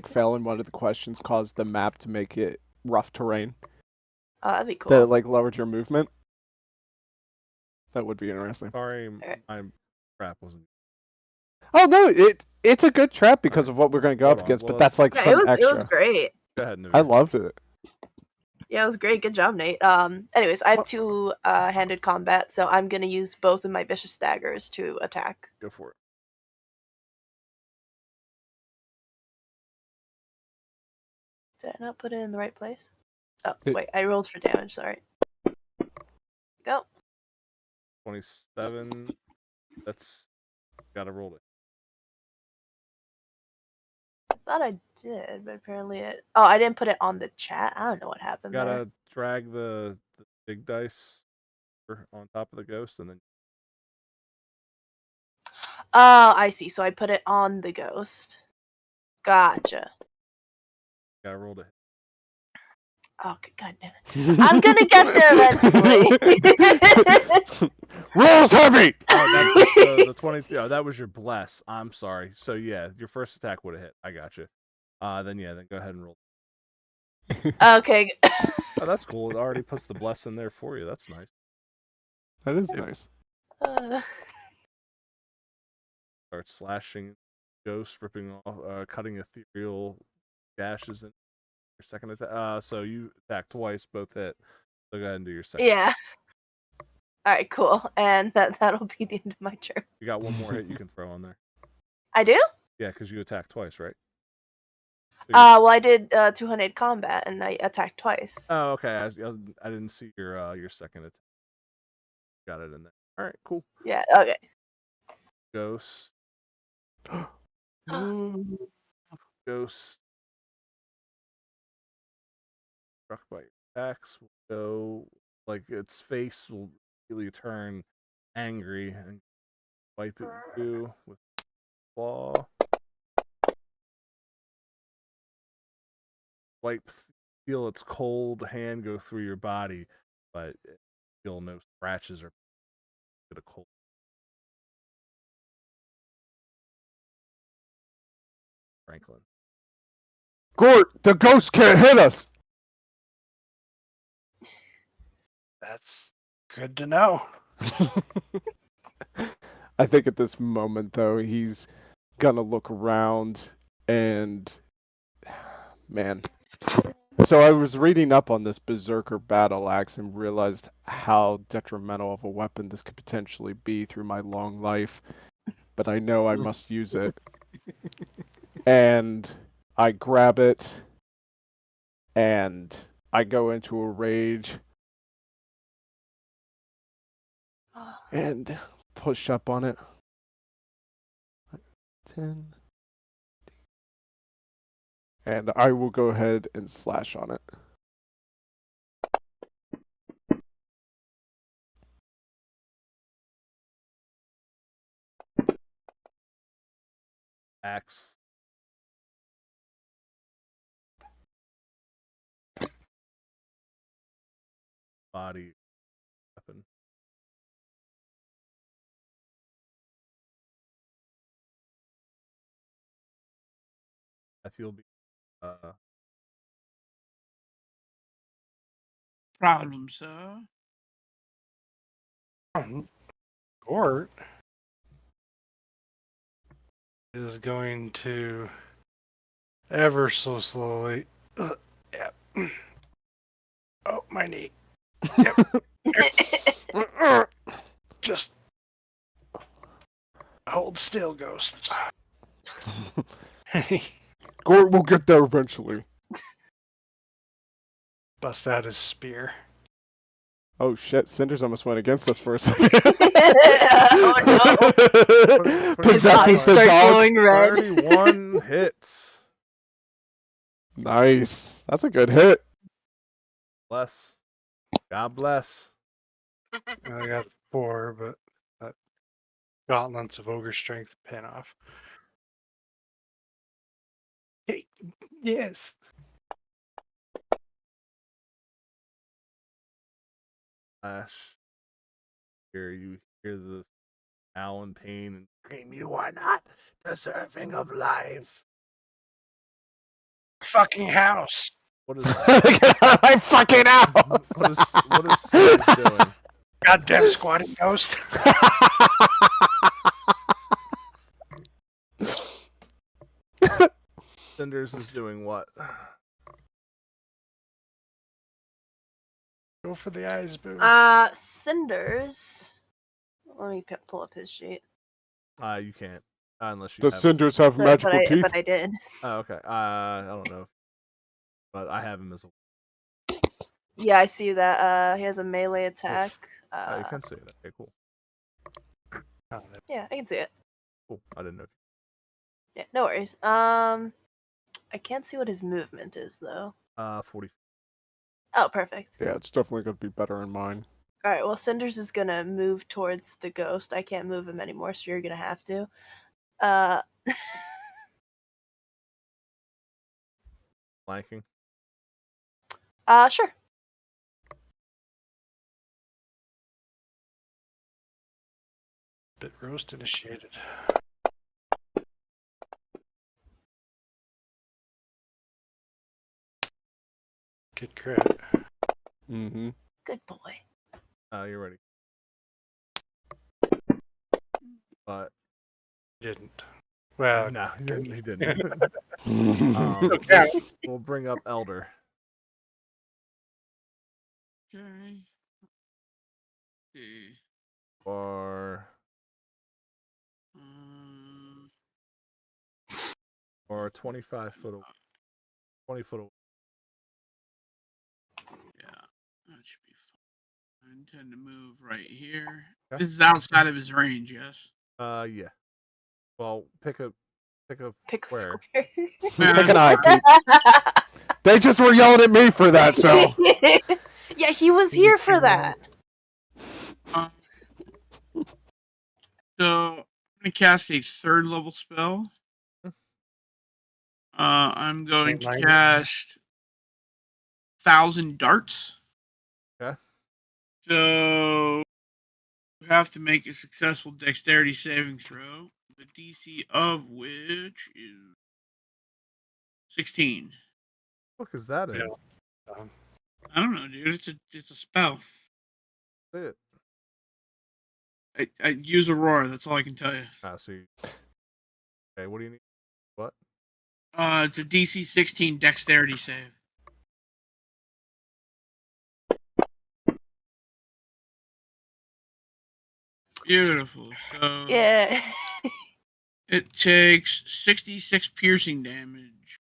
failing one of the questions caused the map to make it rough terrain, Oh, that'd be cool. that lowered your movement. That would be interesting. Sorry, my trap wasn't. Oh no, it's a good trap because of what we're going to go Hold up on, against, well, but that's like Yeah, some it was extra. great. Go ahead, I Naveen. loved it. Yeah, it was great. Good job, Nate. Anyways, I have two-handed combat, so I'm gonna use both of my vicious daggers to attack. Go for it. Did I not put it in the right place? Oh, It- wait, I rolled for damage. Sorry. Go. 27. That's gotta roll it. I thought I did, but apparently it. Oh, I didn't put it on the chat. I don't know what happened there. Gotta drag the big dice on top of the ghost, and then Oh, I see. So I put it on the ghost. Gotcha. gotta roll to hit. Oh, god damn it. I'm gonna get there eventually. Rolls heavy. Oh, that's the 22. Oh, that was your bless. I'm sorry. So yeah, your first attack would have hit. I got you. Then go ahead and roll. Okay. Oh, that's cool. It already puts the bless in there for you. That's nice. That is nice. Start slashing ghosts, ripping off, cutting ethereal gashes in your second attack. So you attack twice, both hit. So go ahead and do your second. Yeah. Alright, cool. And that'll be the end of my turn. You got one more hit you can throw on there. I do? Yeah, because you attacked twice, right? Well, I did two-handed combat, and I attacked twice. Oh, okay. I didn't see your second attack. Got it in there. All right, cool. Yeah, okay. Ghost. Ghost. Struck by your attacks will go like its face will really turn angry and wipe it you with claw. Feel its cold hand go through your body, but feel no scratches or get a cold. Franklin. Gort, the ghost can't hit us. That's good to know. I think at this moment, though, he's gonna look around and, man. So I was reading up on this Berserker battle axe and realized how detrimental of a weapon this could potentially be through my long life. But I know I must use it. And I grab it and I go into a rage and push up on it. 10. And I will go ahead and slash on it. Axe. Body weapon. I feel Problem, sir. Gort is going to ever so slowly. Yeah. Oh, my knee. Yep. Just hold still, ghost. Gort will get there eventually. Bust out his spear. Oh shit, Cinders almost went against us for a second. Oh His His Possesses eyes the start dog. glowing red. 31 hits. Nice. That's a good hit. Bless. God bless. I got 4, but that gauntlets of ogre strength pin off. Hey, yes. Slash. Here you hear the Alan Payne and scream, "You are not deserving of life." Fucking house. What is Get out of my fucking house! what is Cinders doing? Goddamn squatting ghost. Cinders is doing what? Go for the eyes, boo. Cinders. Let me pull up his sheet. You can't unless you Does have. Cinders have magical teeth? But I did. Oh, okay. I don't know, but I have him as a. Yeah, I see that. He has a melee attack. Oh, you can say that. Okay, cool. Yeah, I can see it. Cool. I didn't know. Yeah, no worries. I can't see what his movement is though. 40. Oh, perfect. Yeah, it's definitely going to be better in mine. All right. Well, Cinders is gonna move towards the ghost. I can't move him anymore, so you're gonna have to. Flanking. Sure. Bit roast initiated. Good crit. Mm-hmm. Good boy. You're ready. But Didn't. Well, no, he didn't. Okay. We'll bring up Elder. Okay. Okay. Or Um, 25 foot away. 20 foot away. yeah, that should be fine. I intend to move right here. Okay. This is outside of his range, yes? Yeah. Well, pick a Pick a square. square. Pick an eye, Pete. They just were yelling at me for that, so. Yeah, he was here for that. So I'm gonna cast a 3rd level spell. I'm going to Can't mind it. cast 1,000 darts. Okay. So you have to make a successful dexterity saving throw, the DC of which is 16. What is that in? Yeah. I don't know, dude. It's a spell. Say it. I use Aurora. That's all I can tell you. So you... Okay, what do you need? What? It's a DC 16 Dexterity save. Beautiful. So Yeah. it takes 66 piercing damage.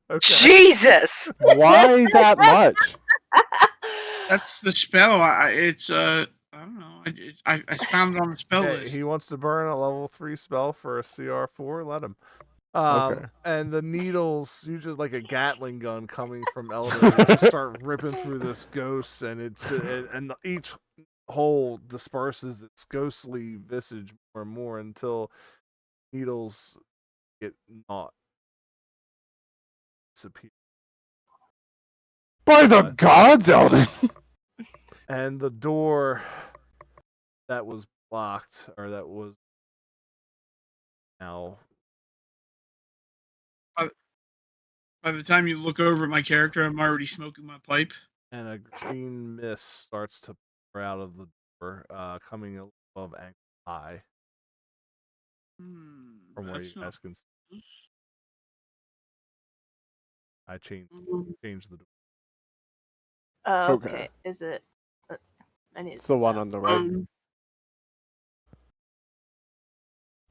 Okay. Jesus! Why that much? That's the spell. It's I don't know. I found it on the spell Okay, list. he wants to burn a level 3 spell for a CR4. Let him. Okay. And the needles, you just like a Gatling gun coming from Eldon, just start ripping through this ghost, and and each hole disperses its ghostly visage more and more until needles get not disappear. By the gods, Eldon! And the door that was blocked, or that was now. By the time you look over at my character, I'm already smoking my pipe. And a green mist starts to pour out of the door, coming above ankle high from where you That's not. guys can see. I changed the door. Okay. Okay. Is it? I need It's the one on the right.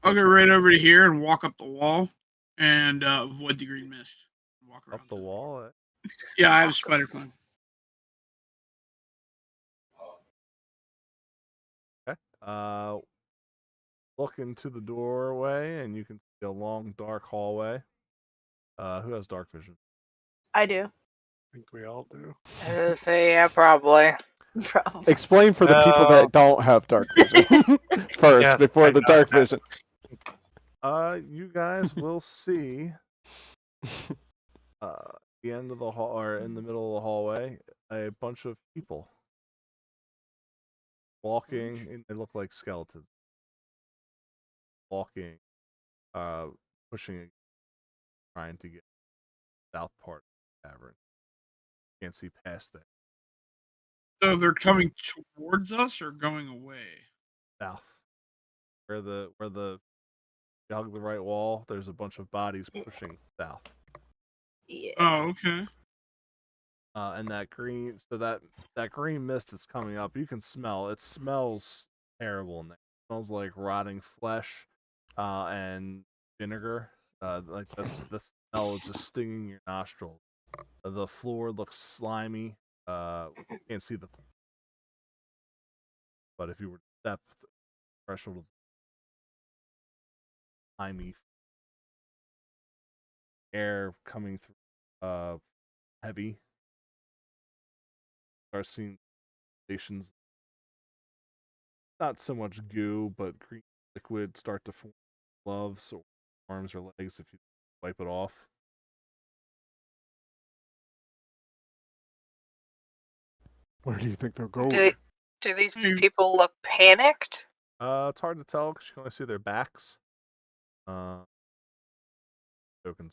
I'll go right over to here and walk up the wall and avoid the green mist. Walk around Up the wall. Yeah, I have spider climb. Okay. Look into the doorway, and you can see a long, dark hallway. Who has dark vision? I do. I think we all do. Say yeah, probably. Probably. Explain for the people that don't have dark vision first, Yes, before I the know dark that. vision. You guys will see the end of the hall, or in the middle of the hallway, a bunch of people walking, and they look like skeletons. Walking, pushing, trying to get south part of the cavern. Can't see past that. So they're coming towards us or going away? South, where the you hug the right wall. There's a bunch of bodies pushing south. Yeah. Oh, okay. And that green, so that green mist that's coming up, you can smell. It smells terrible in there. It smells like rotting flesh, and vinegar. Like that's the smell is just stinging your nostrils. The floor looks slimy. Can't see the. But if you were to step the threshold of slimy air coming through, heavy. Start seeing stations. Not so much goo, but green liquid start to form gloves or arms or legs if you wipe it off. Where do you think they'll go? Do these people look panicked? It's hard to tell because you can only see their backs. Opens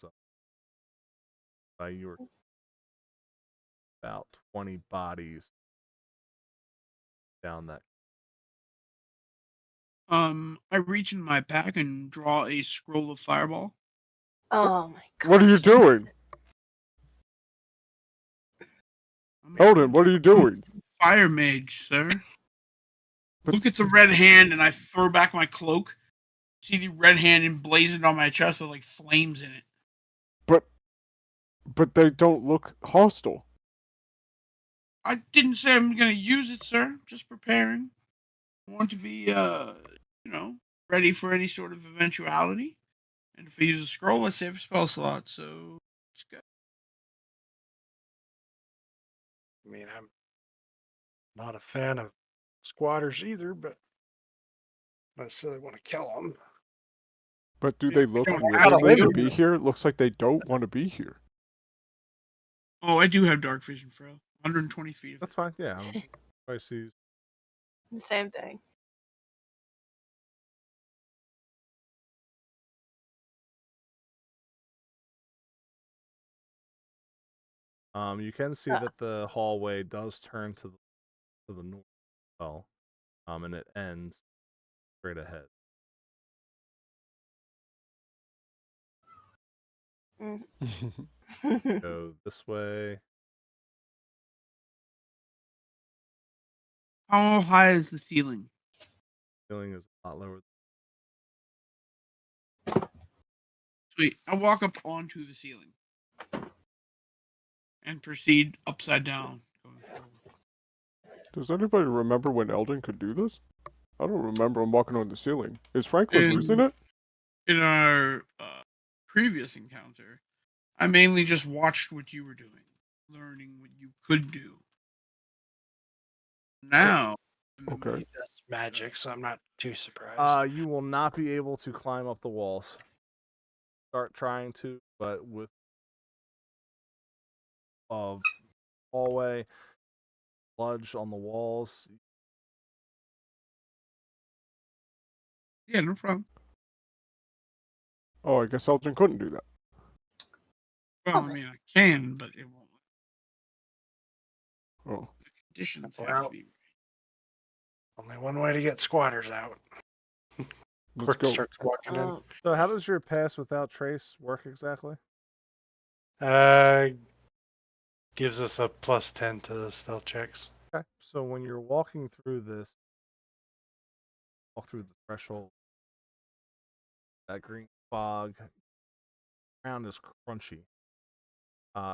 up. You were about 20 bodies down that. I reach in my pack and draw a scroll of fireball. Oh my god. What are you doing? Eldon, what are you doing? Fire mage, sir. Look at the red hand, and I throw back my cloak. See the red hand emblazoned on my chest with like flames in it. But they don't look hostile. I didn't say I'm gonna use it, sir. Just preparing. I want to be, ready for any sort of eventuality. And if I use a scroll, I save a spell slot. So let's go. I mean, I'm not a fan of squatters either, but I necessarily want to kill them. But do they look don't willing have to to. be here? It looks like they don't want to be here. Oh, I do have dark vision, Fro. 120 feet. That's fine. Yeah. I see. The same thing. You can see that the hallway does turn to the north as well, and it ends straight ahead. Go this way. How high is the ceiling? Ceiling is a lot lower. Sweet. I walk up onto the ceiling and proceed upside down. Going forward. Does anybody remember when Eldon could do this? I don't remember him walking on the ceiling. Is Franklin losing it? In our previous encounter, I mainly just watched what you were doing, learning what you could do. Now, Okay. That's magic, so I'm not too surprised. You will not be able to climb up the walls. Start trying to, but with hallway, sludge on the walls. yeah, no problem. Oh, I guess Eldon couldn't do that. Well, I mean, I can, but it won't. Oh. The conditions have Well, to be. Only one way to get squatters out. Let's Quick go. starts walking in. So, how does your pass without trace work exactly? Gives us a +10 to stealth checks. Okay. So when you're walking through this, walk through the threshold, that green fog, ground is crunchy.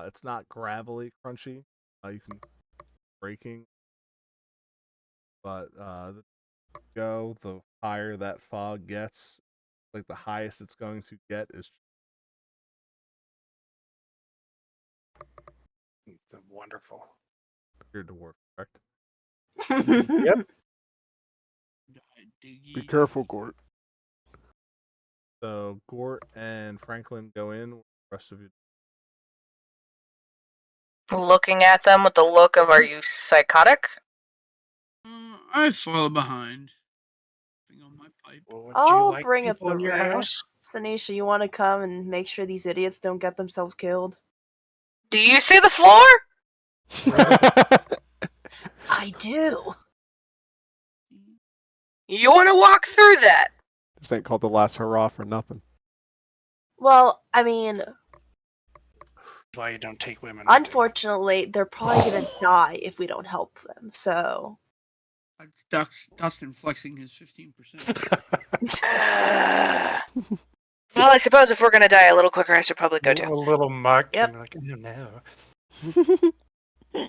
It's not gravelly crunchy. You can breaking, but the higher that fog gets, like the highest it's going to get is. It's wonderful. You're a dwarf, correct? Yep. Be careful, Gort. So Gort and Franklin go in. The rest of you. Looking at them with the look of, are you psychotic? I follow behind. On my pipe. Well, would I'll you like bring up people the in your rear. house? Sanisha, you want to come and make sure these idiots don't get themselves killed? Do you see the floor? I do. You want to walk through that? This ain't called the last hurrah for nothing. Well, I mean, That's why you don't take women. unfortunately, they're probably gonna die if we don't help them. So, Dustin flexing his 15%. Well, I suppose if we're going to die a little quicker, I should probably go A too. little muck. Yep. And like, oh no.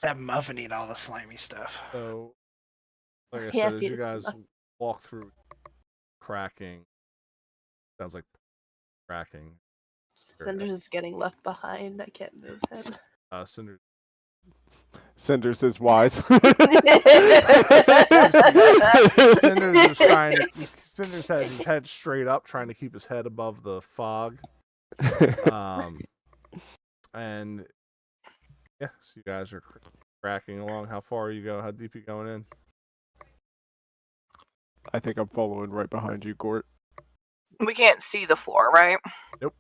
That muffin eat all the slimy stuff. So, like I Yeah, said, as feed you it guys enough. walk through, cracking. Sounds like cracking. Cinders is getting left behind. I can't move him. Cinder. Cinders is wise. Cinders is trying to. Cinders has his head straight up, trying to keep his head above the fog. And yeah, so you guys are cracking along. How far you go? How deep you going in? I think I'm following right behind you, Gort. We can't see the floor, right? Nope.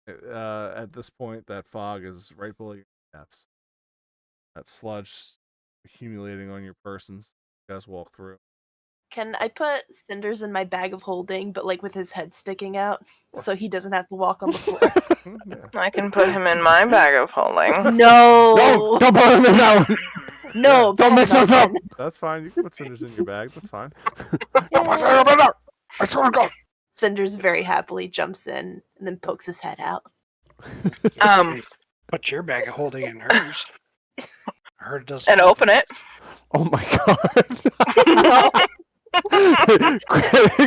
At this point, that fog is right below your steps. That sludge accumulating on your persons. You guys walk through. Can I put Cinders in my bag of holding, but like with his head sticking out, so he doesn't have to walk on the floor? Yeah. I can put him in my bag of holding. No, No! Don't put him in that one! no, Don't mix us up! That's fine. You can put cinders in your bag. That's fine. I swear to God! Cinders very happily jumps in and then pokes his head out. Put your bag of holding in hers. Her doesn't. And open it. Oh my God.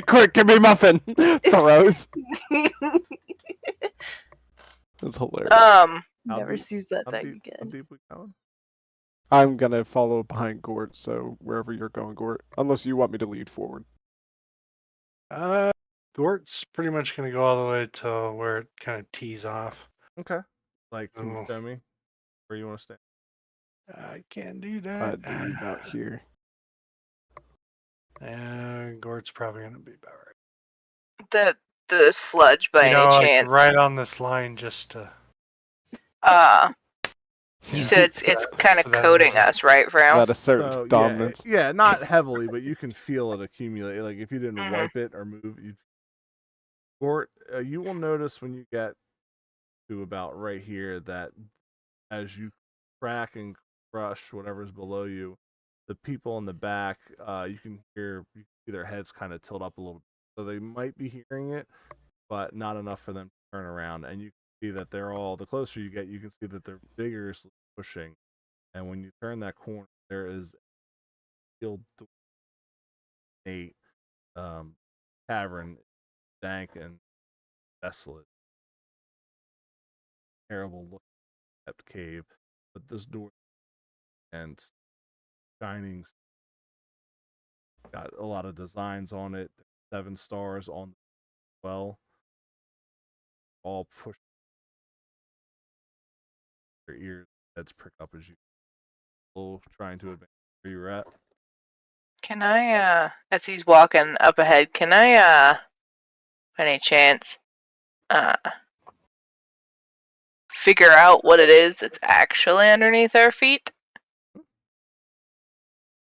Quick, give me muffin. Throws. That's hilarious. How Never deep- sees that how thing deep- How again. deep we going? I'm gonna follow behind Gort, so wherever you're going, Gort. Unless you want me to lead forward. Gort's pretty much gonna go all the way to where it kind of tees off. Okay. Like, can you Oh. show me where you want to stay? I can't do that. About here. Gort's probably gonna be about right. The sludge by any like, chance. right on this line, just to. You said it's kind of for that coating reason. us, right, Frown? That asserts So, dominance. yeah, not heavily, but you can feel it accumulate. Like if you didn't Mhm. wipe it or move, you will notice when you get to about right here that as you crack and crush whatever's below you, the people in the back, you can see their heads kind of tilt up a little bit. So they might be hearing it, but not enough for them to turn around. And you can see that the closer you get, you can see that they're vigorously pushing. And when you turn that corner, there is a cavern, dank and desolate, terrible looking kept cave. But this door and shining, got a lot of designs on it. 7 stars on the well, all pushed your ears, heads prick up as you go, trying to advance where you're at. Can I, as he's walking up ahead, can I, by any chance, figure out what it is that's actually underneath our feet?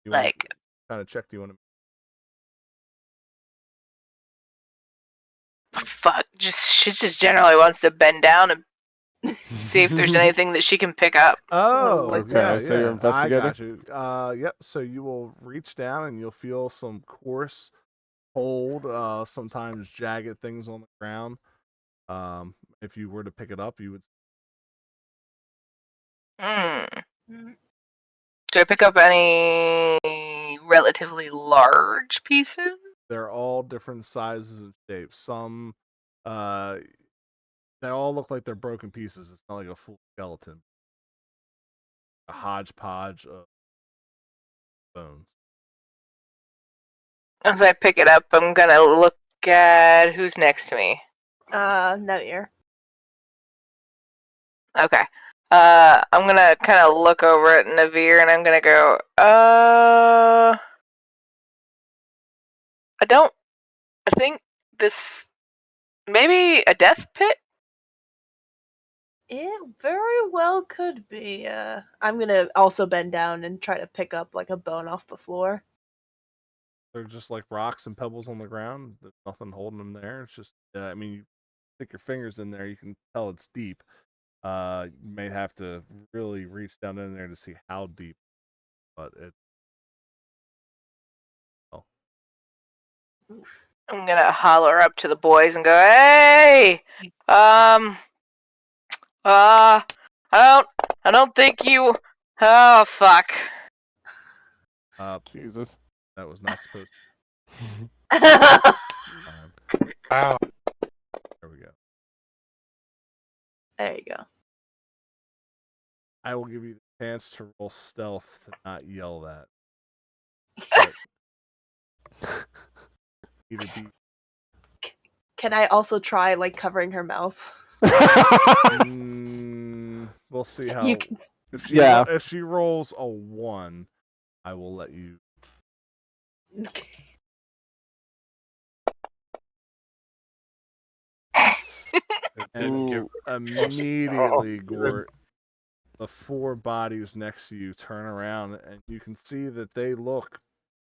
Like, Kind of check. Do you want to? fuck, she just generally wants to bend down and see if there's anything that she can pick up. Oh, Okay, yeah, so you're yeah, investigating? I got you. Yep. So you will reach down and you'll feel some coarse, cold, sometimes jagged things on the ground. If you were to pick it up, you would. Do I pick up any relatively large pieces? They're all different sizes and shapes. Some, they all look like they're broken pieces. It's not like a full skeleton. A hodgepodge of bones. As I pick it up, I'm gonna look at who's next to me. No ear. Okay. I'm gonna kind of look over at Navir and I'm gonna go, I think this, maybe a death pit? It very well could be. I'm gonna also bend down and try to pick up like a bone off the floor. They're just like rocks and pebbles on the ground. There's nothing holding them there. It's just, I mean, you stick your fingers in there, you can tell it's deep. You may have to really reach down in there to see how deep, but it. Oh. I'm gonna holler up to the boys and go, hey! I don't think you. Oh fuck! Jesus. That was not supposed. Wow. There we go. There you go. I will give you the chance to roll stealth to not yell that. Either be. Can I also try like covering her mouth? We'll see how. You can... If she rolls a 1, I will let you. Okay. And immediately, Gort, the 4 bodies next to you turn around, and you can see that they look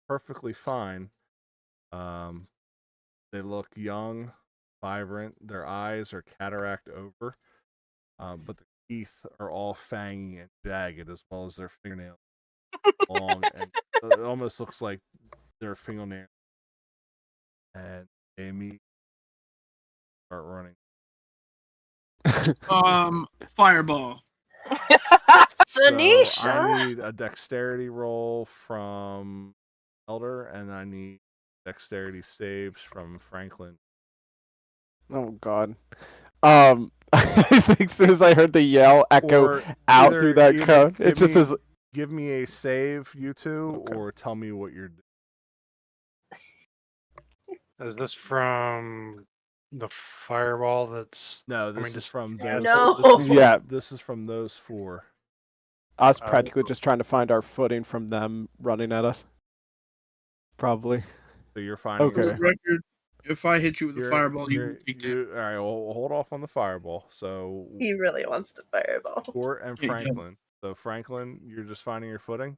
perfectly fine. They look young, vibrant. Their eyes are cataract over, but the teeth are all fangy and jagged, as well as their fingernails long, and it almost looks like their fingernails. And they immediately start running. Fireball. Sanisha. So I need a dexterity roll from Elder, and I need dexterity saves from Franklin. Oh God. I think as soon as I heard the yell echo Or out through that cone, it just says, give me a save, you two, Okay. or tell me what you're doing. Is this from the fireball that's... No, this is just... from those. No. This is from those 4. I was practically just trying to find our footing from them running at us. Probably. So you're finding. Okay. For the record, if I hit you with a You're- fireball, you you're- will take you- All right, well, hold off on the fireball. So He really wants to fireball. Gort and Yeah, yeah. Franklin, So Franklin, you're just finding your footing.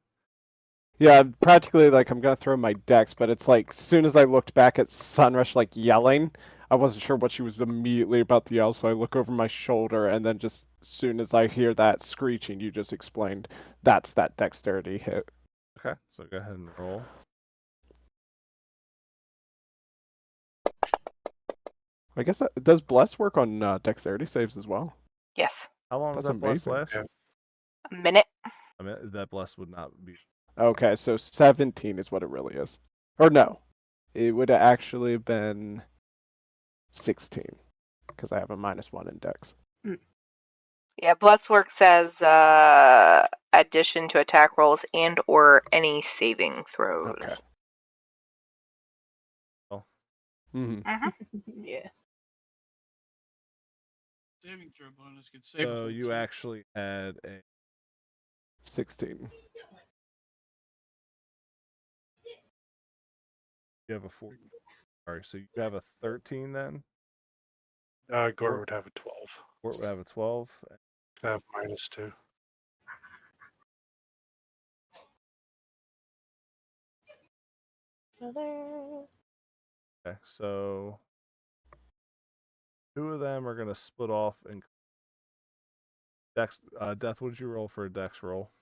Yeah, practically like I'm gonna throw my dex, but it's like as soon as I looked back at Sunrush like yelling, I wasn't sure what she was immediately about to yell, so I look over my shoulder and then just as soon as I hear that screeching you just explained, that's that dexterity hit. Okay, so go ahead and roll. I guess does bless work on dexterity saves as well? Yes. How long does That's that bless amazing. last? Yeah. A minute. I mean, that bless would not be. Okay, so 17 is what it really is. Or no, it would have actually been 16 because I have a -1 in dex. Yeah, bless works as addition to attack rolls and or any saving throws. Okay. Oh. Mm-hmm. Yeah. Saving throw bonus could save. So you actually had a 16. you have a 4. Sorry, so you have a 13 then. Gort would have a 12. Gort would have a 12. I have -2. Okay, so 2 of them are gonna split off and dex. Death, what did you roll for a dex roll?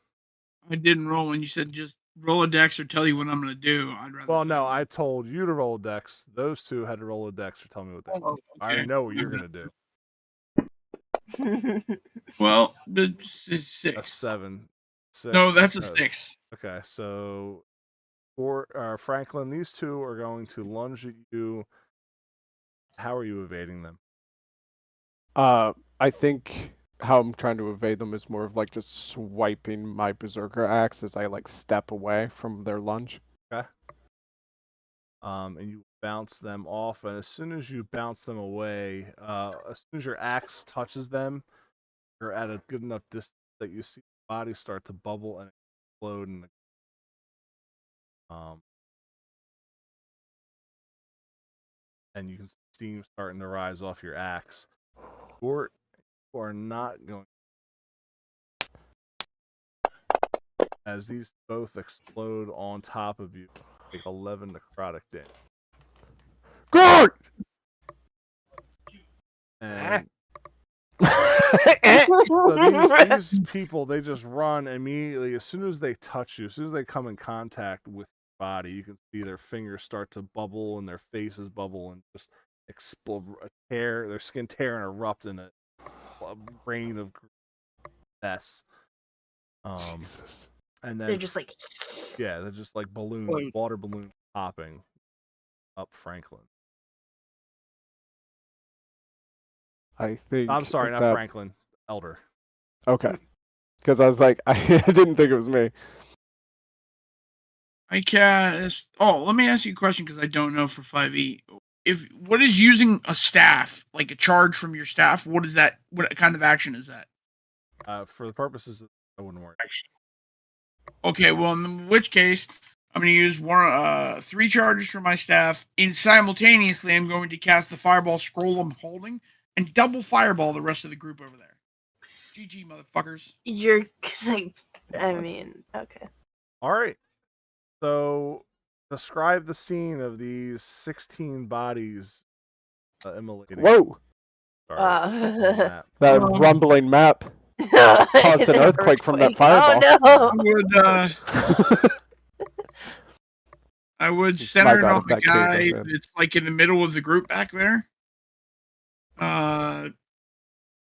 I didn't roll, and you said just roll a dex or tell you what I'm going to do. I'd rather. Well, tell no, you. I told you to roll a dex. Those 2 had to roll a dex or tell me what they. Oh, I already okay. know what you're gonna do. Well, the 6. A 7. 6. No, that's a 6. Okay, so Franklin, these 2 are going to lunge at you. How are you evading them? I think how I'm trying to evade them is more of like just swiping my berserker axe as I like step away from their lunge. Okay. And you bounce them off, and as soon as you bounce them away, as soon as your axe touches them, you're at a good enough distance that you see the body start to bubble and explode, and and you can see steam starting to rise off your axe. You are not going, as these both explode on top of you, take 11 necrotic damage. Gort! And so these people, they just run immediately as soon as they touch you, as soon as they come in contact with your body. You can see their fingers start to bubble and their faces bubble and just explode, their skin tear and erupt in a rain of mess. Jesus. And then They're just like, yeah, they're just like water balloons popping up Franklin. I think. I'm sorry, not Franklin, Elder. Okay. Because I was like, I didn't think it was me. I cast. Oh, let me ask you a question because I don't know for 5e. What is using a staff, like a charge from your staff? What is that? What kind of action is that? For the purposes of, I wouldn't worry. Okay, well, in which case, I'm going to use 3 charges for my staff, and simultaneously, I'm going to cast the fireball scroll I'm holding and double fireball the rest of the group over there. GG, motherfuckers. you're gonna. I mean, okay. All right. So, describe the scene of these 16 bodies immolating. Whoa! Sorry, That rumbling map caused an earthquake from that fireball. Oh I would My center it God, on if the that cave guy was in. that's like in the middle of the group back there.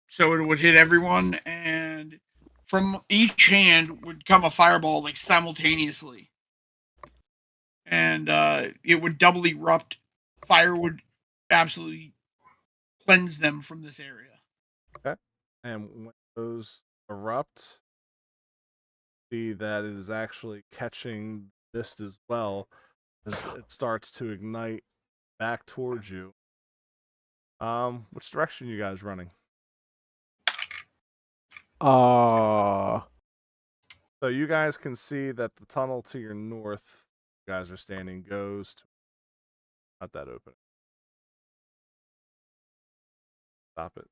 So it would hit everyone, and from each hand would come a fireball like simultaneously, and it would double erupt. Fire would absolutely cleanse them from this area. Okay. And when those erupt, see that it is actually catching this as well as it starts to ignite back towards you. Which direction are you guys running? So you guys can see that the tunnel to your north, you guys are standing, goes to not that opening. Stop it.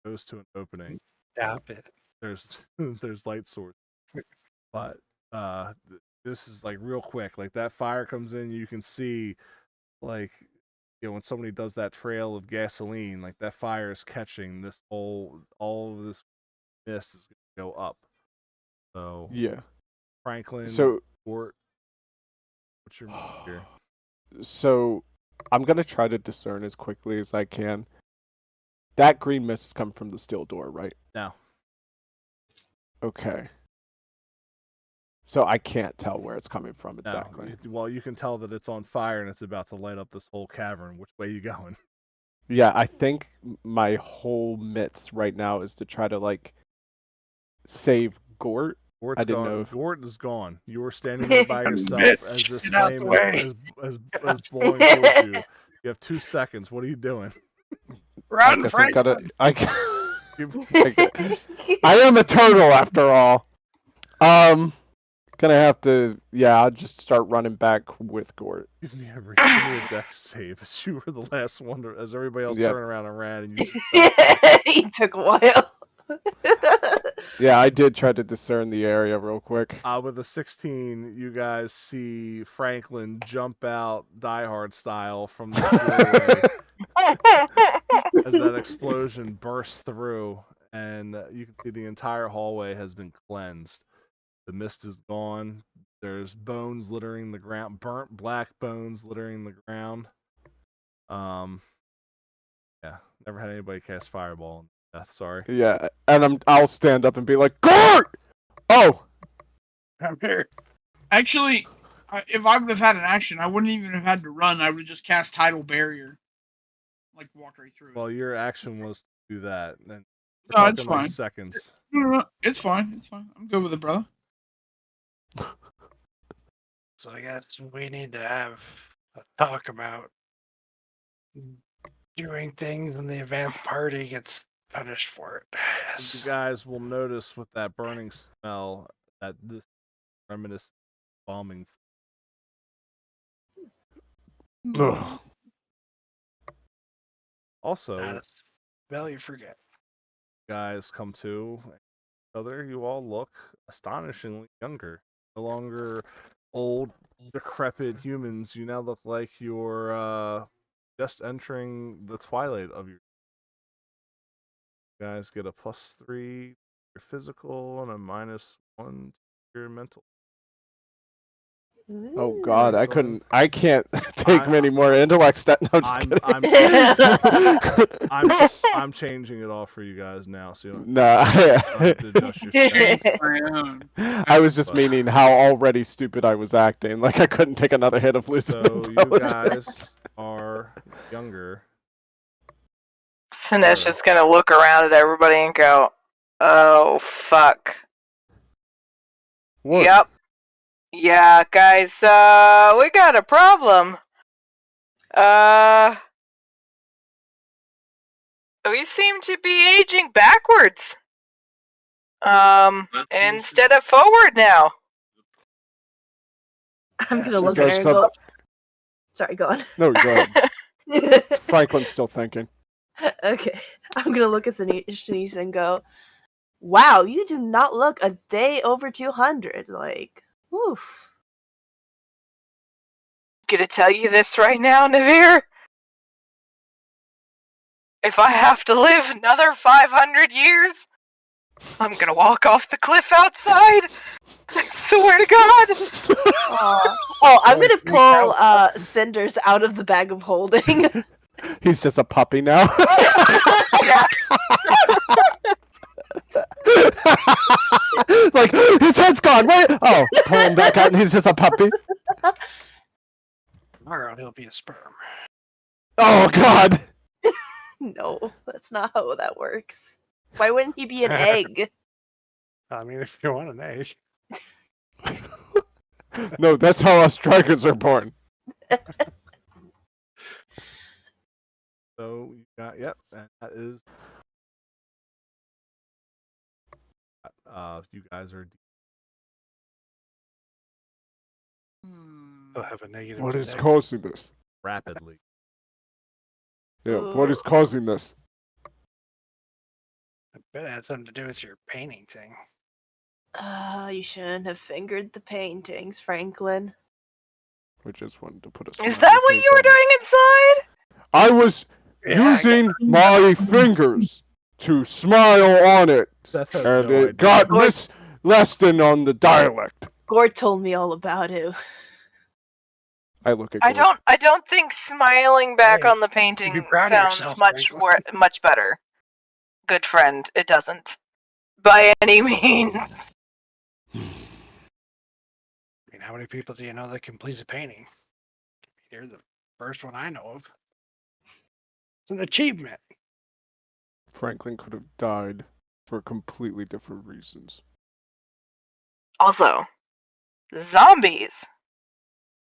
Goes to an opening. Stop it. there's there's light source, but this is like real quick. Like that fire comes in, you can see like when somebody does that trail of gasoline, like that fire is catching this all of this mist is gonna go up. So Yeah. Franklin, So Gort, what's your move here? So I'm gonna try to discern as quickly as I can. That green mist is coming from the steel door, right? No. Okay. So I can't tell where it's coming from No. exactly. Well, you can tell that it's on fire and it's about to light up this whole cavern. Which way you going? Yeah, I think my whole mitts right now is to try to like save Gort. Gort's I didn't gone. know if Gort is gone. You are standing there by yourself as this Get out the flame way. is blowing towards you. You have 2 seconds. What are you doing? Run, I Frank. gotta. Give- I am a turtle after all. Gonna have to. Yeah, I'll just start running back with Gort. Give me a dex save. As you were the last one, as everybody else Yep. turned around and ran, and you. He took a while. Yeah, I did try to discern the area real quick. With a 16, you guys see Franklin jump out Die Hard style from the doorway as that explosion bursts through, and you can see the entire hallway has been cleansed. The mist is gone. There's bones littering the ground, burnt black bones littering the ground. Yeah, never had anybody cast Fireball in death. Sorry. Yeah, and I'll stand up and be like, Gort! Oh! I'm here. Actually, if I would have had an action, I wouldn't even have had to run. I would have just cast Tidal Barrier. Like, walk right through it. Well, your action was to do that. And No, it's talking like fine. seconds. No, it's fine. It's fine. I'm good with it, brother. So I guess we need to have a talk about doing things and the advanced party gets punished for it. You Yes. guys will notice with that burning smell that this reminiscent bombing. Ugh. Also, That's well, you forget. guys come to each other. You all look astonishingly younger. No longer old, decrepit humans. You now look like you're just entering the twilight of your. You guys get a +3 to your physical and a -1 to your mental. Oh God, I Ooh. can't take many more intellect stat. No, just kidding. I'm changing it all for you guys now, so you don't No, have to adjust your stats. I was just meaning how already stupid I was acting. Like I couldn't take another hit of losing So you intelligence. guys are younger. Sinesh is gonna look around at everybody and go, "Oh fuck." What? Yep. Yeah, guys, we got a problem. We seem to be aging backwards. Instead of forward now. I'm gonna look Is at there her and some- go. Sorry, go on. No, go ahead. Franklin's still thinking. Okay, I'm gonna look at Shanice and go, "Wow, you do not look a day over 200. Like, oof." Gonna tell you this right now, Navir. If I have to live another 500 years, I'm gonna walk off the cliff outside. I swear to God. Oh, I'm gonna pull Cinders out of the bag of holding. He's just a puppy now. Yeah. Like his head's gone. Wait. Oh, pull him back out, and he's just a puppy. Tomorrow he'll be a sperm. Oh God. No, that's not how that works. Why wouldn't he be an egg? I mean, if you want an egg. No, that's how us dragons are born. So you got and that is. You guys are He'll have a negative. What is today. causing this? rapidly. Yeah, what is causing this? It had something to do with your painting thing. You shouldn't have fingered the paintings, Franklin. We just wanted to put a Is smiley that what face you were on it. doing inside? I was Yeah, I using my fingers to smile on it, Death has and no it idea. got Or- misleston on the dialect. Gort told me all about it. I look at I Gort. don't think smiling back Hey, on the painting be proud of sounds yourself, much Franklin. much better. Good friend, it doesn't. By any means. I mean, how many people do you know that can please a painting? You're the first one I know of. It's an achievement. Franklin could have died for completely different reasons. Also, zombies.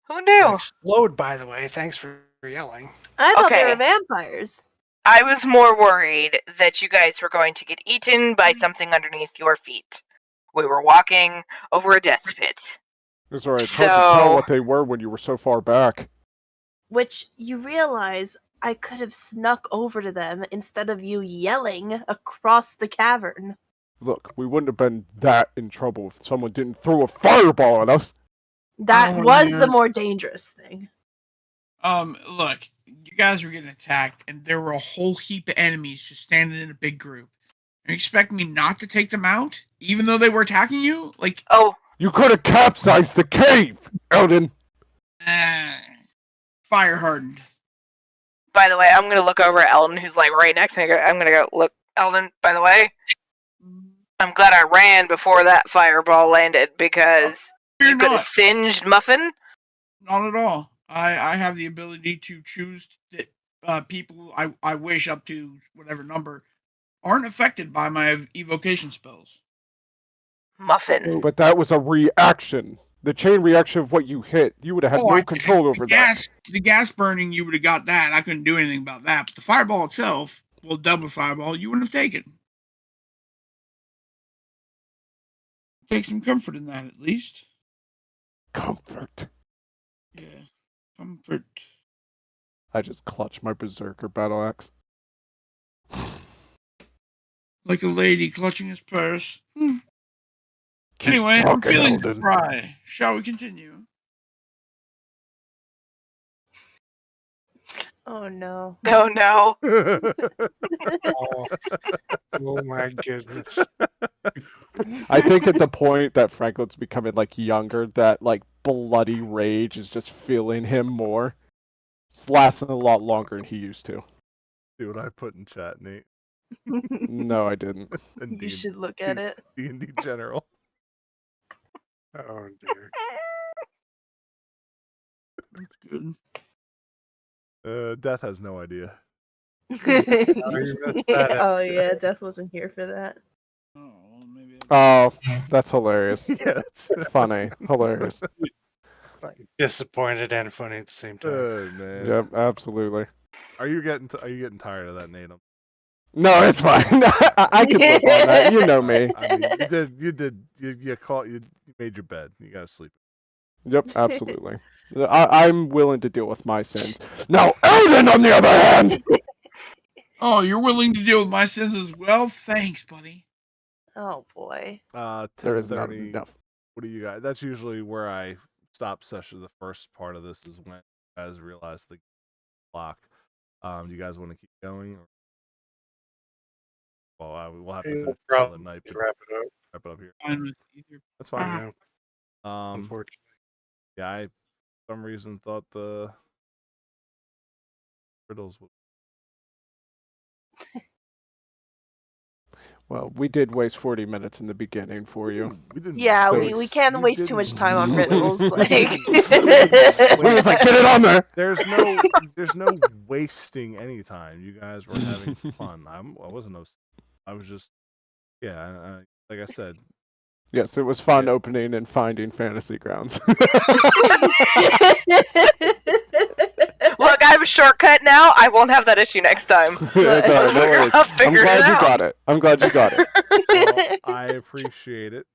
Who knew? Explode, by the way. Thanks for yelling. I thought they Okay. were vampires. I was more worried that you guys were going to get eaten by something underneath your feet. We were walking over a death pit. It's alright, it's hard to tell So- what they were when you were so far back. Which you realize I could have snuck over to them instead of you yelling across the cavern. Look, we wouldn't have been that in trouble if someone didn't throw a fireball at us. That Oh, was yeah. the more dangerous thing. Look, you guys were getting attacked, and there were a whole heap of enemies just standing in a big group. And you expect me not to take them out, even though they were attacking you? Like, Oh, You could have capsized the cave, Eldon. fire hardened. by the way, I'm gonna look over at Eldon, who's like right next to me. I'm gonna go look, Eldon. By the way, I'm glad I ran before that fireball landed because You're you could have not. singed Muffin. Not at all. I have the ability to choose that people I wish up to whatever number aren't affected by my evocation spells. Muffin. But that was a reaction. The chain reaction of what you hit. You would have had Oh, no I- control over that. The gas burning, you would have got that. I couldn't do anything about that. But the fireball itself, well, double fireball, you wouldn't have taken. Take some comfort in that, at least. Comfort. Yeah, comfort. I just clutch my berserker battle axe. Like a lady clutching his purse. Keep Anyway, I'm talking, feeling Eldon. dry. Shall we continue? Oh no. Oh no. Oh, oh my goodness. I think at the point that Franklin's becoming like younger, that like bloody rage is just filling him more. It's lasting a lot longer than he used to. See what I put in chat, Nate. No, I didn't. And You should look at it. D&D General. Oh dear. That's good. Death has no idea. Oh, you missed that Oh yeah, Death wasn't here for that. Oh, well, maybe. Oh, that's hilarious. Yeah, it's Funny. Hilarious. Disappointed and funny at the same time. Oh man. Yep, absolutely. Are you getting tired of that, Nate? No, it's fine. I can live on that. You know me. I mean, you made your bed. You gotta sleep. Yep, absolutely. I'm willing to deal with my sins. Now, Eldon, on the other hand! Oh, you're willing to deal with my sins as well? Thanks, buddy. Oh boy. There is not 10:30. enough. What do you guys? That's usually where I stop session. The first part of this is when you guys realize the clock. Do you guys want to keep going? Well, we'll have to finish the night. But Wrap it up. wrap it up here. Fine with either. That's fine. Yeah, Um, unfortunately. yeah, I for some reason thought the riddles would. Well, we did waste 40 minutes in the beginning for you. We didn't. Yeah, So we can't you waste too much didn't- time on riddles. Like, We was like, get it on there! There's no wasting any time. You guys were having fun. I wasn't. I was just. Yeah, like I said. Yes, it was fun Yeah. opening and finding fantasy grounds. Look, I have a shortcut now. I won't have that issue next time. It's all right, no worries. I'll I'm figure it glad you out. got it. I'm glad you got it. Well, I appreciate it.